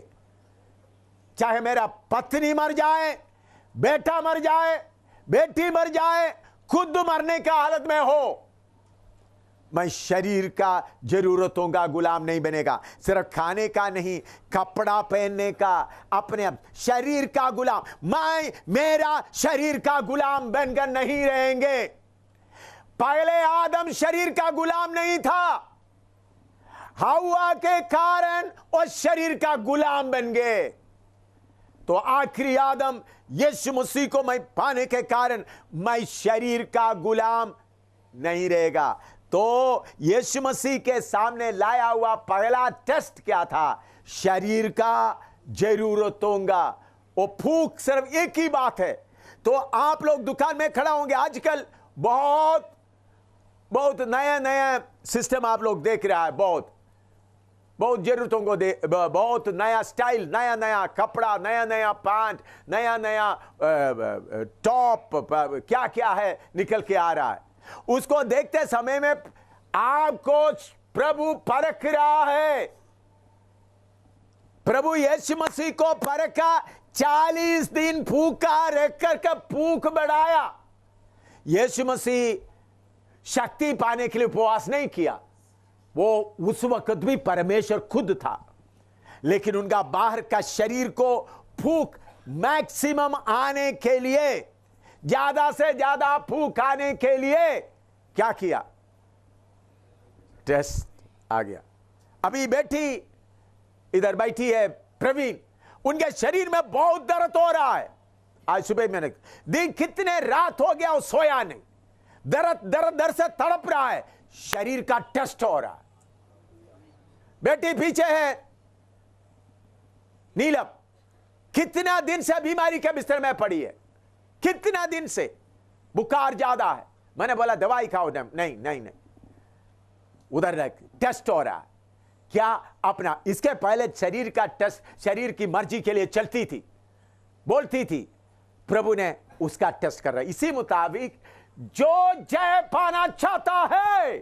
चाहे मेरा पत्नी मर जाए, बेटा मर जाए, बेटी मर जाए, खुद मरने का हालत में हो, मैं शरीर का जरूरतों का गुलाम नहीं बनेगा। सिर्फ खाने का नहीं, कपड़ा पहनने का, अपने शरीर का गुलाम। मैं मेरा शरीर का गुलाम बनकर नहीं रहेंगे। पहले आदम शरीर का गुलाम नहीं था, हव्वा के कारण वो शरीर का गुलाम बन गए। तो आखिरी आदम यीशु मसीह को मैं पाने के कारण मैं शरीर का गुलाम नहीं रहेगा। तो यीशु मसीह के सामने लाया हुआ पहला टेस्ट क्या था? शरीर का जरूरतों का। वो भूख सिर्फ एक ही बात है। तो आप लोग दुकान में खड़ा होंगे, आजकल बहुत बहुत नया नया सिस्टम आप लोग देख रहा है, बहुत जरूरतों को बहुत नया स्टाइल, नया नया कपड़ा, नया नया पैंट, नया नया टॉप, क्या क्या है निकल के आ रहा है। उसको देखते समय में आपको प्रभु परख रहा है। प्रभु यीशु मसीह को परखा, 40 दिन भूखा रहकर के भूख बढ़ाया। यीशु मसीह शक्ति पाने के लिए उपवास नहीं किया, वो उस वक्त भी परमेश्वर खुद था, लेकिन उनका बाहर का शरीर को फूंक मैक्सिमम आने के लिए, ज्यादा से ज्यादा फूंक आने के लिए क्या किया? टेस्ट आ गया। अभी इधर बैठी है प्रवीण, उनके शरीर में बहुत दर्द हो रहा है। आज सुबह मैंने दिन कितने रात हो गया वो सोया नहीं, दर्द से तड़प रहा है, शरीर का टेस्ट हो रहा है। बेटी पीछे है नीलम, कितना दिन से बीमारी के बिस्तर में पड़ी है, कितना दिन से बुखार ज्यादा है। मैंने बोला दवाई खाओ, नहीं नहीं नहीं, उधर टेस्ट हो रहा है। क्या अपना इसके पहले शरीर का टेस्ट शरीर की मर्जी के लिए चलती थी, बोलती थी, प्रभु ने उसका टेस्ट कर रहा है। इसी मुताबिक जो जय पाना चाहता है,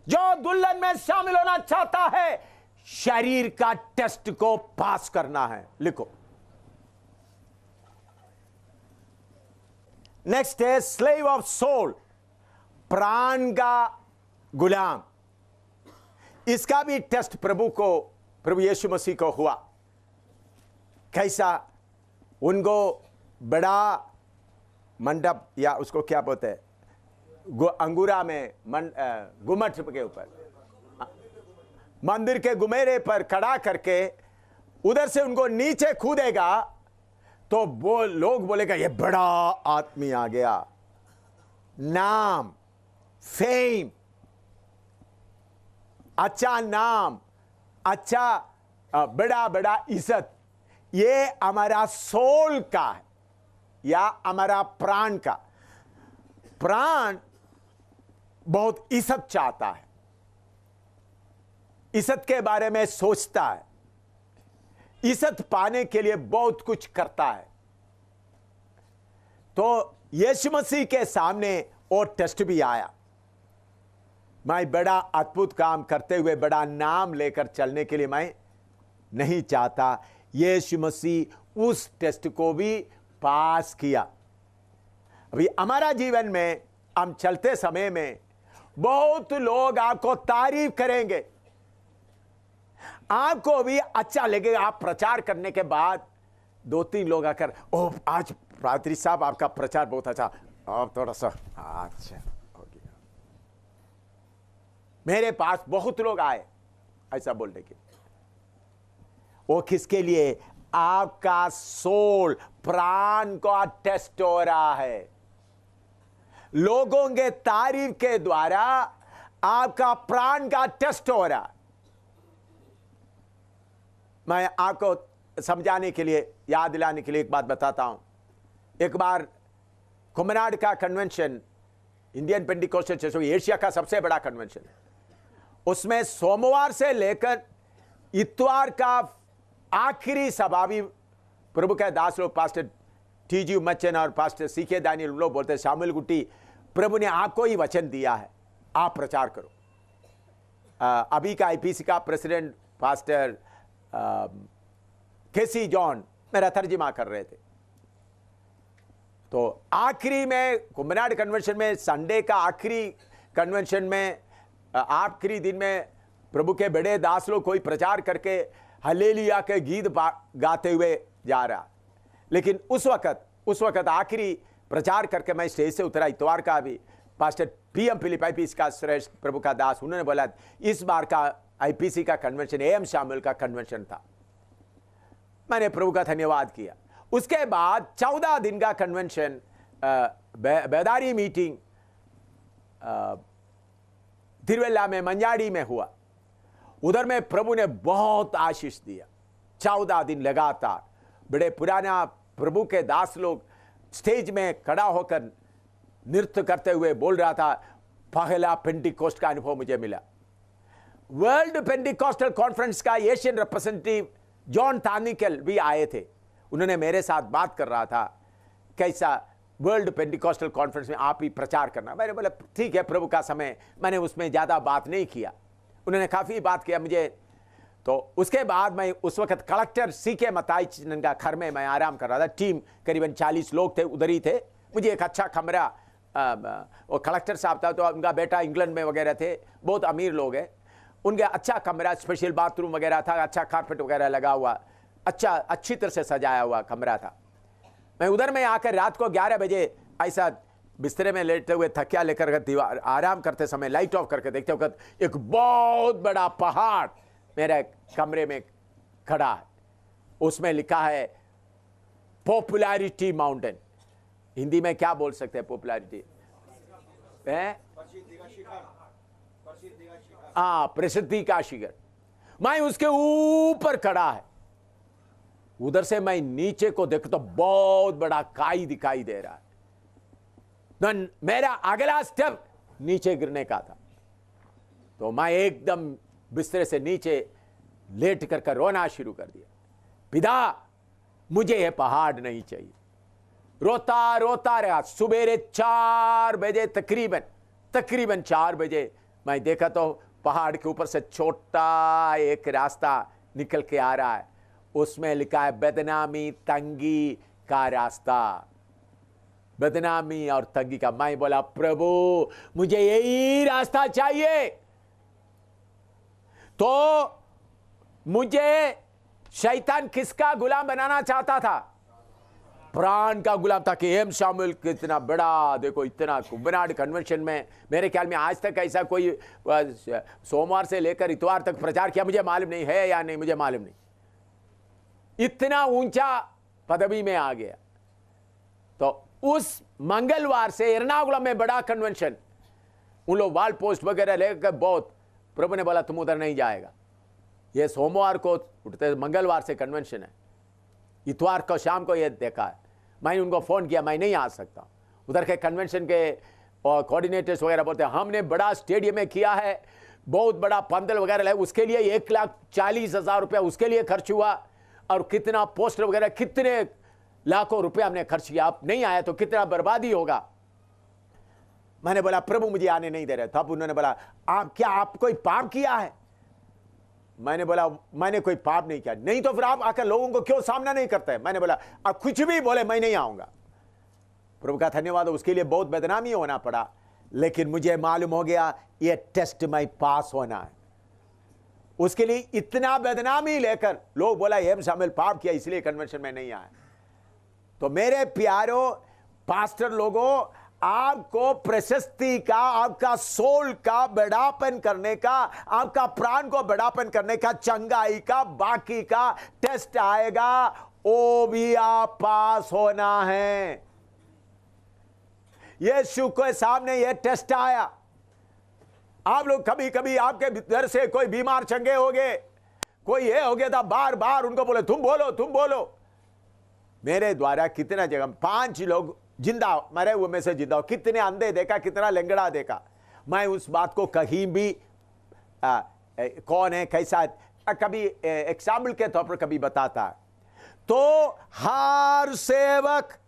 जो दुल्हन में शामिल होना चाहता है, शरीर का टेस्ट को पास करना है। लिखो, नेक्स्ट है स्लेव ऑफ सोल, प्राण का गुलाम। इसका भी टेस्ट प्रभु यीशु मसीह को हुआ। कैसा? उनको बड़ा मंडप या उसको क्या बोलते हैं, अंगूरा में गुम्मट के ऊपर, मंदिर के गुमेरे पर खड़ा करके उधर से उनको नीचे कूदेगा तो वो लोग बोलेगा ये बड़ा आदमी आ गया। नाम, फेम, अच्छा नाम, अच्छा बड़ा बड़ा इज्जत, ये हमारा सोल का है या हमारा प्राण का। प्राण बहुत इज्जत चाहता है, इज्जत के बारे में सोचता है, इज्जत पाने के लिए बहुत कुछ करता है। तो यीशु मसीह के सामने वो टेस्ट भी आया। मैं बड़ा अद्भुत काम करते हुए बड़ा नाम लेकर चलने के लिए मैं नहीं चाहता। यीशु मसीह उस टेस्ट को भी पास किया। अभी हमारा जीवन में हम चलते समय में बहुत लोग आपको तारीफ करेंगे, आपको भी अच्छा लगेगा। आप प्रचार करने के बाद 2-3 लोग आकर, ओह आज पादरी साहब आपका प्रचार बहुत अच्छा, आप थोड़ा सा अच्छा हो गया। मेरे पास बहुत लोग आए ऐसा बोलने के। वो किसके लिए? आपका सोल, प्राण का टेस्ट हो रहा है। लोगों के तारीफ के द्वारा आपका प्राण का टेस्ट हो रहा। मैं आपको समझाने के लिए, याद दिलाने के लिए एक बात बताता हूं। एक बार कुमनाड का convention, Indian Pentecostal church, Asia का सबसे बड़ा कन्वेंशन, उसमें सोमवार से लेकर इतवार का आखिरी सभा भी प्रभु के दास लोग, पास्टर टी.जी. मच्चन और पास्टर सीके दानियल, लोग बोलते हैं शामिल गुट्टी, प्रभु ने आपको ही वचन दिया है, आप प्रचार करो। अभी का आईपीसी का प्रेसिडेंट पास्टर केसी जॉन मेरा तर्जुमा कर रहे थे। तो आखिरी में कुंभनाड कन्वेंशन में, संडे का आखिरी कन्वेंशन में, आखिरी दिन में प्रभु के बड़े दास लोग कोई प्रचार करके हालेलुया के गीत गाते हुए जा रहा। लेकिन उस वक्त आखिरी प्रचार करके मैं स्टेज से उतरा। इतवार का भी पास्टर पीएम फिलिप आईपीसी का श्रेष्ठ प्रभु का दास, उन्होंने बोला इस बार का आईपीसी का कन्वेंशन एम शामुएल का कन्वेंशन था। मैंने प्रभु का धन्यवाद किया। उसके बाद 14 दिन का कन्वेंशन, बेदारी मीटिंग तिरुवल्ला में, मंजाड़ी में हुआ। उधर में प्रभु ने बहुत आशीष दिया। 14 दिन लगातार बड़े पुराना प्रभु के दास लोग स्टेज में खड़ा होकर नृत्य करते हुए बोल रहा था, पहला पेंटिकोस्ट का अनुभव मुझे मिला। वर्ल्ड पेंटिकोस्टल कॉन्फ्रेंस का एशियन रिप्रेजेंटेटिव जॉन तानिकल भी आए थे। उन्होंने मेरे साथ बात कर रहा था, कैसा वर्ल्ड पेंटिकोस्टल कॉन्फ्रेंस में आप ही प्रचार करना। मैंने बोला ठीक है, प्रभु का समय, मैंने उसमें ज़्यादा बात नहीं किया। उन्होंने काफ़ी बात किया मुझे। तो उसके बाद मैं उस वक्त कलेक्टर सीके मताई का घर में मैं आराम कर रहा था। टीम करीबन 40 लोग थे, उधर ही थे। मुझे एक अच्छा कमरा वो कलेक्टर साहब था, तो उनका बेटा इंग्लैंड में वगैरह थे, बहुत अमीर लोग हैं। उनके अच्छा कमरा, स्पेशल बाथरूम वगैरह था, अच्छा कारपेट वगैरह लगा हुआ, अच्छी तरह से सजाया हुआ कमरा था। मैं उधर में आकर रात को 11 बजे ऐसा बिस्तरे में लेटे हुए तकिया लेकर दीवार आराम करते समय लाइट ऑफ करके देखते वक्त एक बहुत बड़ा पहाड़ मेरे कमरे में खड़ा है। उसमें लिखा है पॉपुलैरिटी माउंटेन। हिंदी में क्या बोल सकते हैं पॉपुलैरिटी? प्रसिद्धि का शिखर। मैं उसके ऊपर खड़ा है। उधर से मैं नीचे को देखो तो बहुत बड़ा काई दिखाई दे रहा है। मेरा अगला स्टेप नीचे गिरने का था, तो मैं एकदम बिस्तर से नीचे लेट कर रोना शुरू कर दिया। पिता, मुझे यह पहाड़ नहीं चाहिए। रोता रोता रहा। सुबेरे 4 बजे तकरीबन 4 बजे मैं देखा तो पहाड़ के ऊपर से छोटा एक रास्ता निकल के आ रहा है। उसमें लिखा है बदनामी तंगी का रास्ता। बदनामी और तंगी का। मैं बोला, प्रभु मुझे यही रास्ता चाहिए। तो मुझे शैतान किसका गुलाम बनाना चाहता था? प्राण का गुलाम था। कि एम शामिल कितना बड़ा, देखो इतना कुंभनाड कन्वेंशन में मेरे ख्याल में आज तक ऐसा कोई सोमवार से लेकर इतवार तक प्रचार किया, मुझे मालूम नहीं है या नहीं, मुझे मालूम नहीं। इतना ऊंचा पदवी में आ गया। तो उस मंगलवार से एर्नाकुलम में बड़ा कन्वेंशन, उन लोग वाल पोस्ट वगैरह लेकर बहुत, प्रभु ने बोला तुम उधर नहीं जाएगा। ये सोमवार को उठते, मंगलवार से कन्वेंशन है, इतवार को शाम को ये देखा है। मैंने उनको फोन किया, मैं नहीं आ सकता। उधर के कन्वेंशन के कोऑर्डिनेटर्स वगैरह बोलते हैं हमने बड़ा स्टेडियम में किया है, बहुत बड़ा पंदल वगैरह है, उसके लिए 1,40,000 रुपया उसके लिए खर्च हुआ, और कितना पोस्टर वगैरह कितने लाखों रुपया हमने खर्च किया। आप नहीं आया तो कितना बर्बादी होगा। मैंने बोला प्रभु मुझे आने नहीं दे रहे। तब उन्होंने बोला आप कोई पाप किया है? मैंने बोला मैंने कोई पाप नहीं किया। नहीं तो फिर आप आकर लोगों को क्यों सामना नहीं करते? मैंने बोला आप कुछ भी बोले मैं नहीं आऊंगा। प्रभु का धन्यवाद, उसके लिए बहुत बदनामी होना पड़ा, लेकिन मुझे मालूम हो गया ये टेस्ट में पास होना है। उसके लिए इतना बदनामी लेकर लोग बोला एम शामिल पाप किया इसलिए कन्वेंशन में नहीं आया। तो मेरे प्यारो पास्टर लोगों, आपको प्रशस्ति का, आपका सोल का बढ़ापन करने का, आपका प्राण को बढ़ापन करने का, चंगाई का, बाकी का टेस्ट आएगा, वो भी आप पास होना है। यीशु के सामने यह टेस्ट आया। आप लोग कभी कभी आपके भीतर से कोई बीमार चंगे हो गए, कोई ये हो गया था, बार बार उनको बोले तुम बोलो। मेरे द्वारा कितना जगह 5 लोग जिंदा मरे हुए में से जिंदा हो, कितने अंधे देखा, कितना लंगड़ा देखा। मैं उस बात को कहीं भी कौन है कैसा कभी एग्जाम्पल के तौर पर कभी बताता। तो हर सेवक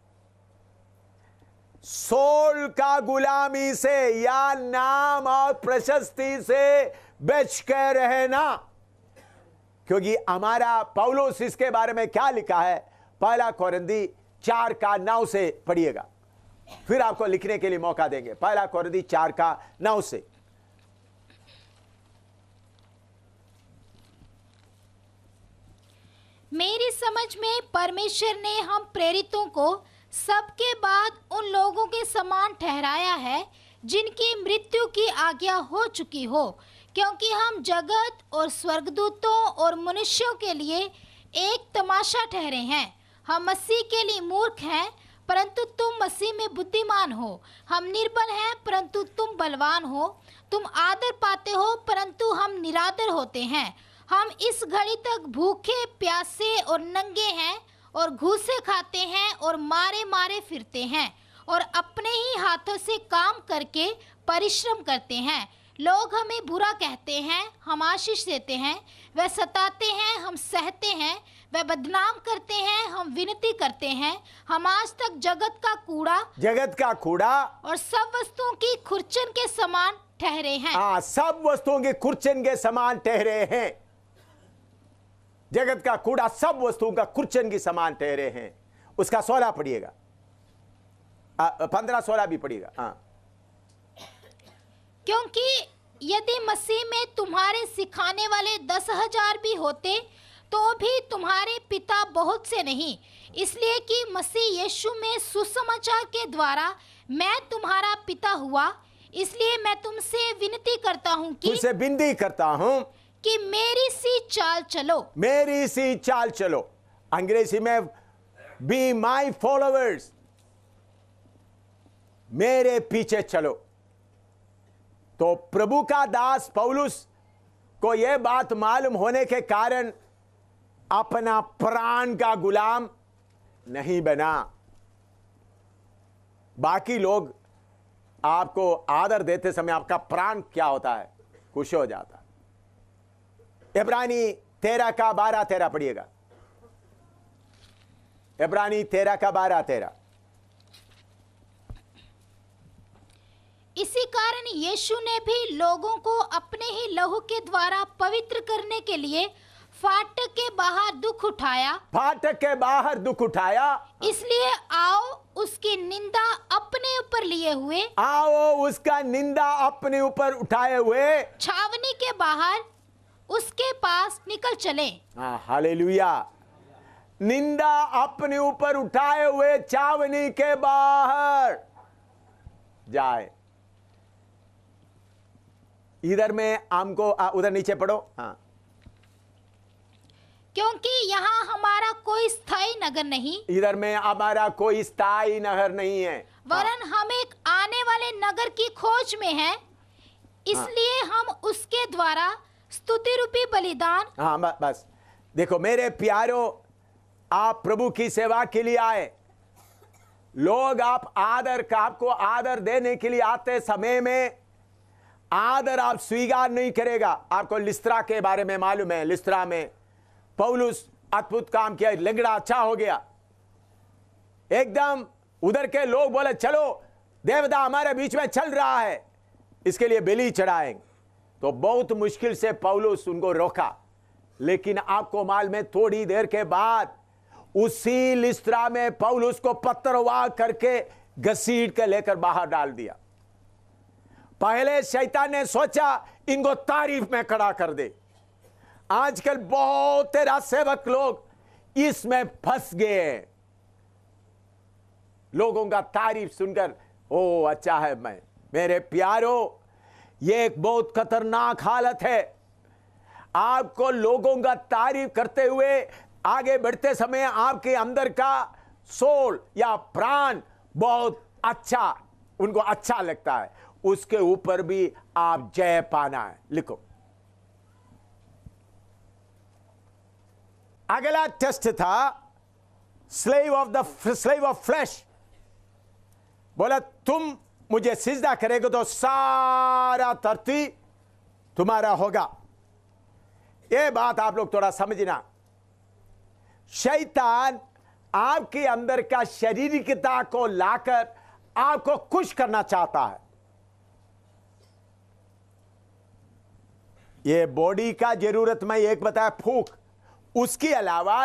सोल का गुलामी से या नाम और प्रशस्ति से बच के रहना, क्योंकि हमारा पौलुस इसके बारे में क्या लिखा है? 1 कोरिन्थी 4:9 से पढ़िएगा, फिर आपको लिखने के लिए मौका देंगे। 1 कोरिन्थी 4:9 से। मेरी समझ में परमेश्वर ने हम प्रेरितों को सबके बाद उन लोगों के समान ठहराया है जिनकी मृत्यु की आज्ञा हो चुकी हो, क्योंकि हम जगत और स्वर्गदूतों और मनुष्यों के लिए एक तमाशा ठहरे हैं। हम मसीह के लिए मूर्ख हैं, परंतु तुम मसीह में बुद्धिमान हो। हम निर्बल हैं, परंतु तुम बलवान हो। तुम आदर पाते हो, परंतु हम निरादर होते हैं। हम इस घड़ी तक भूखे, प्यासे और नंगे हैं, और घूसे खाते हैं और मारे मारे फिरते हैं, और अपने ही हाथों से काम करके परिश्रम करते हैं। लोग हमें बुरा कहते हैं, हम आशीष देते हैं। वह सताते हैं, हम सहते हैं। वह बदनाम करते हैं, हम विनती करते हैं। हम आज तक जगत का कूड़ा और सब वस्तुओं की खुरचन के समान ठहरे हैं। सब वस्तुओं के खुरचन के समान ठहरे हैं। जगत का कूड़ा सब वस्तुओं का खुरचन के समान ठहरे हैं। उसका 16 पढ़िएगा। 15-16 भी पढ़िएगा। हाँ, क्योंकि यदि मसीह में तुम्हारे सिखाने वाले 10,000 भी होते तो भी तुम्हारे पिता बहुत से नहीं, इसलिए कि मसीह यीशु में सुसमाचार के द्वारा मैं तुम्हारा पिता हुआ। इसलिए मैं तुमसे विनती करता हूँ तुमसे विनती करता हूँ कि मेरी सी चाल चलो। मेरी सी चाल चलो, अंग्रेजी में बी माई फॉलोअर्स, मेरे पीछे चलो। तो प्रभु का दास पौलुस को यह बात मालूम होने के कारण अपना प्राण का गुलाम नहीं बना। बाकी लोग आपको आदर देते समय आपका प्राण क्या होता है, खुश हो जाता है। इब्रानी 13:12-13 पढ़िएगा। इब्रानी 13:12-13। इसी कारण यीशु ने भी लोगों को अपने ही लहू के द्वारा पवित्र करने के लिए फाटक के बाहर दुख उठाया। फाटक के बाहर दुख उठाया। इसलिए आओ उसकी निंदा अपने ऊपर लिए हुए, आओ उसका निंदा अपने ऊपर उठाए हुए छावनी के बाहर उसके पास निकल चले। हालेलुया। निंदा अपने ऊपर उठाए हुए छावनी के बाहर जाए। इधर में हमको उधर नीचे पढ़ो। हाँ, क्योंकि यहाँ हमारा कोई स्थायी नगर नहीं, इधर में हमारा कोई स्थायी नगर नहीं है, वरन हम एक आने वाले नगर की खोज में हैं। इसलिए हम उसके द्वारा स्तुति रूपी बलिदान। हाँ, बस देखो मेरे प्यारों, आप प्रभु की सेवा के लिए आए लोग, आपको आदर देने के लिए आते समय में आदर आप स्वीकार नहीं करेगा। आपको लिस्त्रा के बारे में मालूम है, लिस्त्रा में पौलुस अद्भुत काम किया, लंगड़ा अच्छा हो गया एकदम। उधर के लोग बोले चलो देवता हमारे बीच में चल रहा है, इसके लिए बलि चढ़ाएंगे। तो बहुत मुश्किल से पौलुस उनको रोका, लेकिन आपको मालूम है थोड़ी देर के बाद उसी लिस्त्रा में पौलुस को पत्थरवाह करके घसीट के लेकर बाहर डाल दिया। पहले शैतान ने सोचा इनको तारीफ में खड़ा कर दे। आजकल बहुत तेरा सेवक लोग इसमें फंस गए हैं। लोगों का तारीफ सुनकर ओ अच्छा है। मेरे प्यारों, ये एक बहुत खतरनाक हालत है। आपको लोगों का तारीफ करते हुए आगे बढ़ते समय आपके अंदर का सोल या प्राण बहुत अच्छा, उनको अच्छा लगता है, उसके ऊपर भी आप जय पाना है। लिखो, अगला टेस्ट था स्लेव ऑफ फ्लैश। बोला तुम मुझे सिजदा करेगे तो सारा धरती तुम्हारा होगा। यह बात आप लोग थोड़ा समझना। शैतान आपके अंदर का शारीरिकता को लाकर आपको खुश करना चाहता है। ये बॉडी का जरूरत मैं एक बताया फूक, उसके अलावा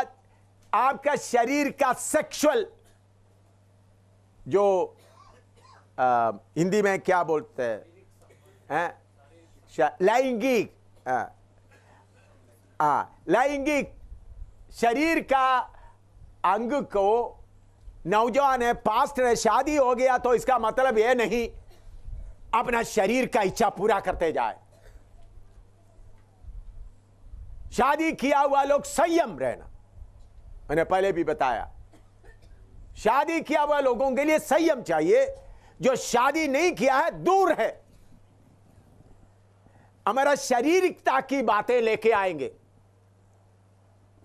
आपका शरीर का सेक्सुअल जो हिंदी में क्या बोलते हैं, लैंगिक, लैंगिक शरीर का अंग को नौजवान है, पास्ट है, शादी हो गया तो इसका मतलब यह नहीं अपना शरीर का इच्छा पूरा करते जाए। शादी किया हुआ लोग संयम रहना, मैंने पहले भी बताया। शादी किया हुआ लोगों के लिए संयम चाहिए, जो शादी नहीं किया है दूर है। हमारा शारीरिकता की बातें लेके आएंगे,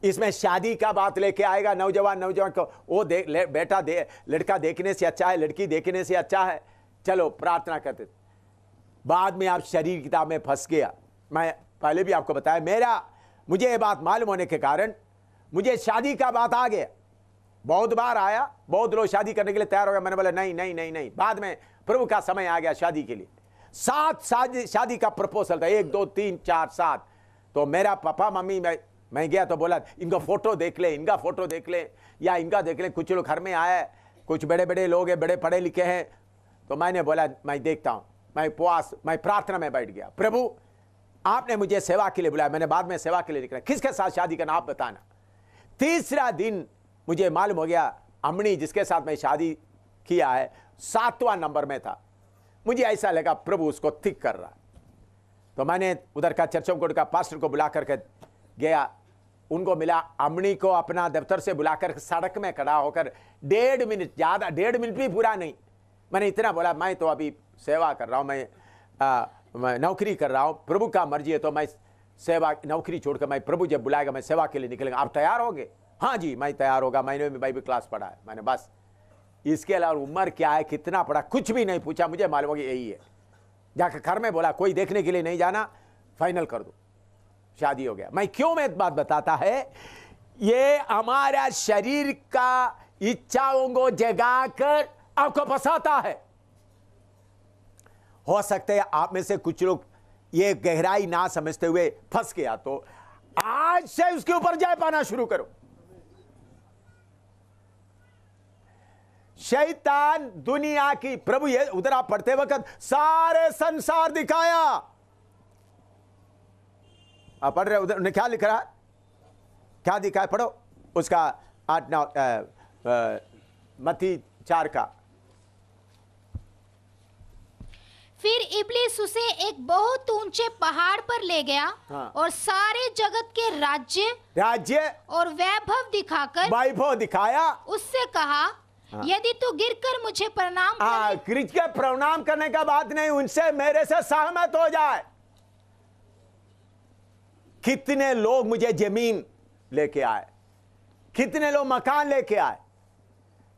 इसमें शादी का बात लेके आएगा। नौजवान को वो लड़का देखने से अच्छा है, लड़की देखने से अच्छा है, चलो प्रार्थना करते। बाद में आप शारीरिकता में फंस गया। मैं पहले भी आपको बताया, मुझे ये बात मालूम होने के कारण मुझे शादी का बात आ गया। बहुत बार आया, बहुत लोग शादी करने के लिए तैयार हो गए। मैंने बोला नहीं नहीं नहीं नहीं। बाद में प्रभु का समय आ गया शादी के लिए। 7 शादी का प्रपोजल था, 1 2 3 4 7। तो मेरा पापा मम्मी मैं गया तो बोला इनका फोटो देख ले, इनका फोटो देख ले या इनका देख ले। कुछ लोग घर में आए कुछ बड़े बड़े लोग हैं, बड़े पढ़े लिखे हैं। तो मैंने बोला मैं देखता हूं, मैं प्रार्थना में बैठ गया। प्रभु आपने मुझे सेवा के लिए बुलाया, मैंने बाद में सेवा के लिए निकला, किसके साथ शादी करना आप बताना। तीसरा दिन मुझे मालूम हो गया अमनी जिसके साथ मैं शादी किया है 7वां नंबर में था। मुझे ऐसा लगा प्रभु उसको थिक कर रहा। तो मैंने उधर का चर्चों कोड का पास्टर को बुला करके गया, उनको मिला, अमनी को अपना दफ्तर से बुलाकर सड़क में खड़ा होकर 1.5 मिनट, ज्यादा 1.5 मिनट भी पूरा नहीं, मैंने इतना बोला मैं तो अभी सेवा कर रहा हूं, मैं नौकरी कर रहा हूं, प्रभु का मर्जी है तो मैं सेवा नौकरी छोड़कर मैं प्रभु जब बुलाएगा मैं सेवा के लिए निकलेगा, आप तैयार होंगे? हाँ जी मैं तैयार होगा, मैंने भी बाइबल क्लास पढ़ा है। मैंने बस इसके अलावा उम्र क्या है, कितना पढ़ा, कुछ भी नहीं पूछा, मुझे मालूम हो गया यही है। जाकर घर में बोला कोई देखने के लिए नहीं जाना, फाइनल कर दो, शादी हो गया। मैं क्यों मैं बात बताता है, ये हमारा शरीर का इच्छाओं को जगाकर आपको फंसाता है। हो सकता है आप में से कुछ लोग ये गहराई ना समझते हुए फंस गया, तो आज से उसके ऊपर जय पाना शुरू करो। शैतान दुनिया की, प्रभु ये उधर आप पढ़ते वक्त सारे संसार दिखाया, आप पढ़ रहे उधर ने क्या लिख रहा है, क्या दिखाया, पढ़ो उसका 8-9 मत्ती 4 का। फिर इब्लीस उसे एक बहुत ऊंचे पहाड़ पर ले गया और सारे जगत के राज्य और वैभव दिखाया, उससे कहा यदि तू गिरकर मुझे प्रणाम गिर के प्रणाम करने का बात नहीं, उनसे मेरे से सहमत हो जाए। कितने लोग मुझे जमीन लेके आए, कितने लोग मकान लेके आए,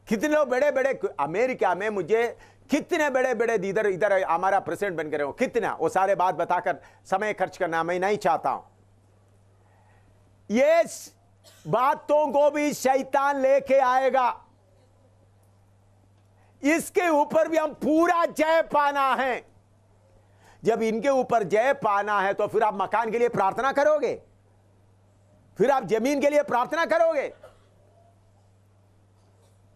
कितने लोग बड़े बड़े, अमेरिका में मुझे कितने बड़े बड़े इधर हमारा प्रेसिडेंट बन गए, कितना, वो सारे बात बताकर समय खर्च करना मैं नहीं चाहता हूं। ये बातों को भी शैतान लेके आएगा, इसके ऊपर भी हम पूरा जय पाना है। जब इनके ऊपर जय पाना है तो फिर आप मकान के लिए प्रार्थना करोगे, फिर आप जमीन के लिए प्रार्थना करोगे,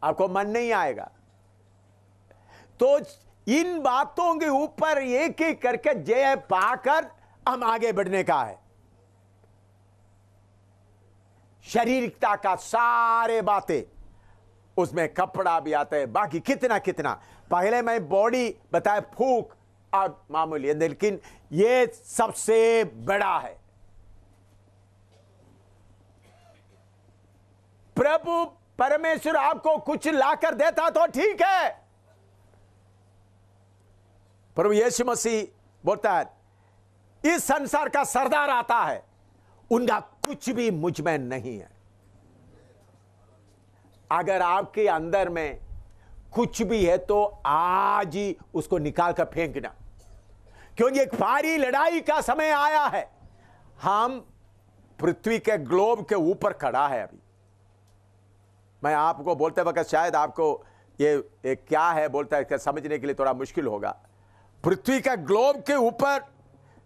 आपको मन नहीं आएगा। तो इन बातों के ऊपर एक एक करके जय पाकर हम आगे बढ़ने का है। शारीरिकता का सारे बातें उसमें कपड़ा भी आता है, बाकी कितना कितना, पहले मैं बॉडी बताया फूक और मामूली है, लेकिन ये सबसे बड़ा है। प्रभु परमेश्वर आपको कुछ लाकर देता तो ठीक है, प्रभु यीशु मसीह बोलता है इस संसार का सरदार आता है, उनका कुछ भी मुझ में नहीं है। अगर आपके अंदर में कुछ भी है तो आज ही उसको निकाल कर फेंकना, क्योंकि एक भारी लड़ाई का समय आया है। हम पृथ्वी के ग्लोब के ऊपर खड़ा है। अभी मैं आपको बोलते वक्त शायद आपको ये क्या है बोलता है समझने के लिए थोड़ा मुश्किल होगा। पृथ्वी का ग्लोब के ऊपर,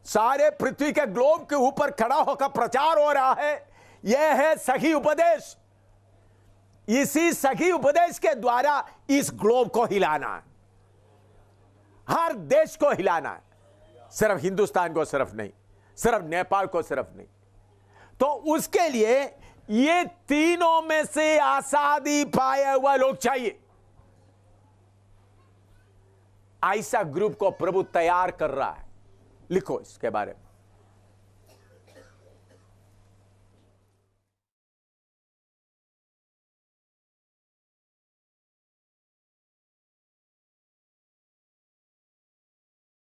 सारे पृथ्वी के ग्लोब के ऊपर खड़ा होकर प्रचार हो रहा है, यह है सही उपदेश। इसी सही उपदेश के द्वारा इस ग्लोब को हिलाना है, हर देश को हिलाना है, सिर्फ हिंदुस्तान को सिर्फ नहीं, सिर्फ नेपाल को सिर्फ नहीं। तो उसके लिए ये तीनों में से आजादी पाया हुआ लोग चाहिए। ऐसा ग्रुप को प्रभु तैयार कर रहा है। लिखो इसके बारे में।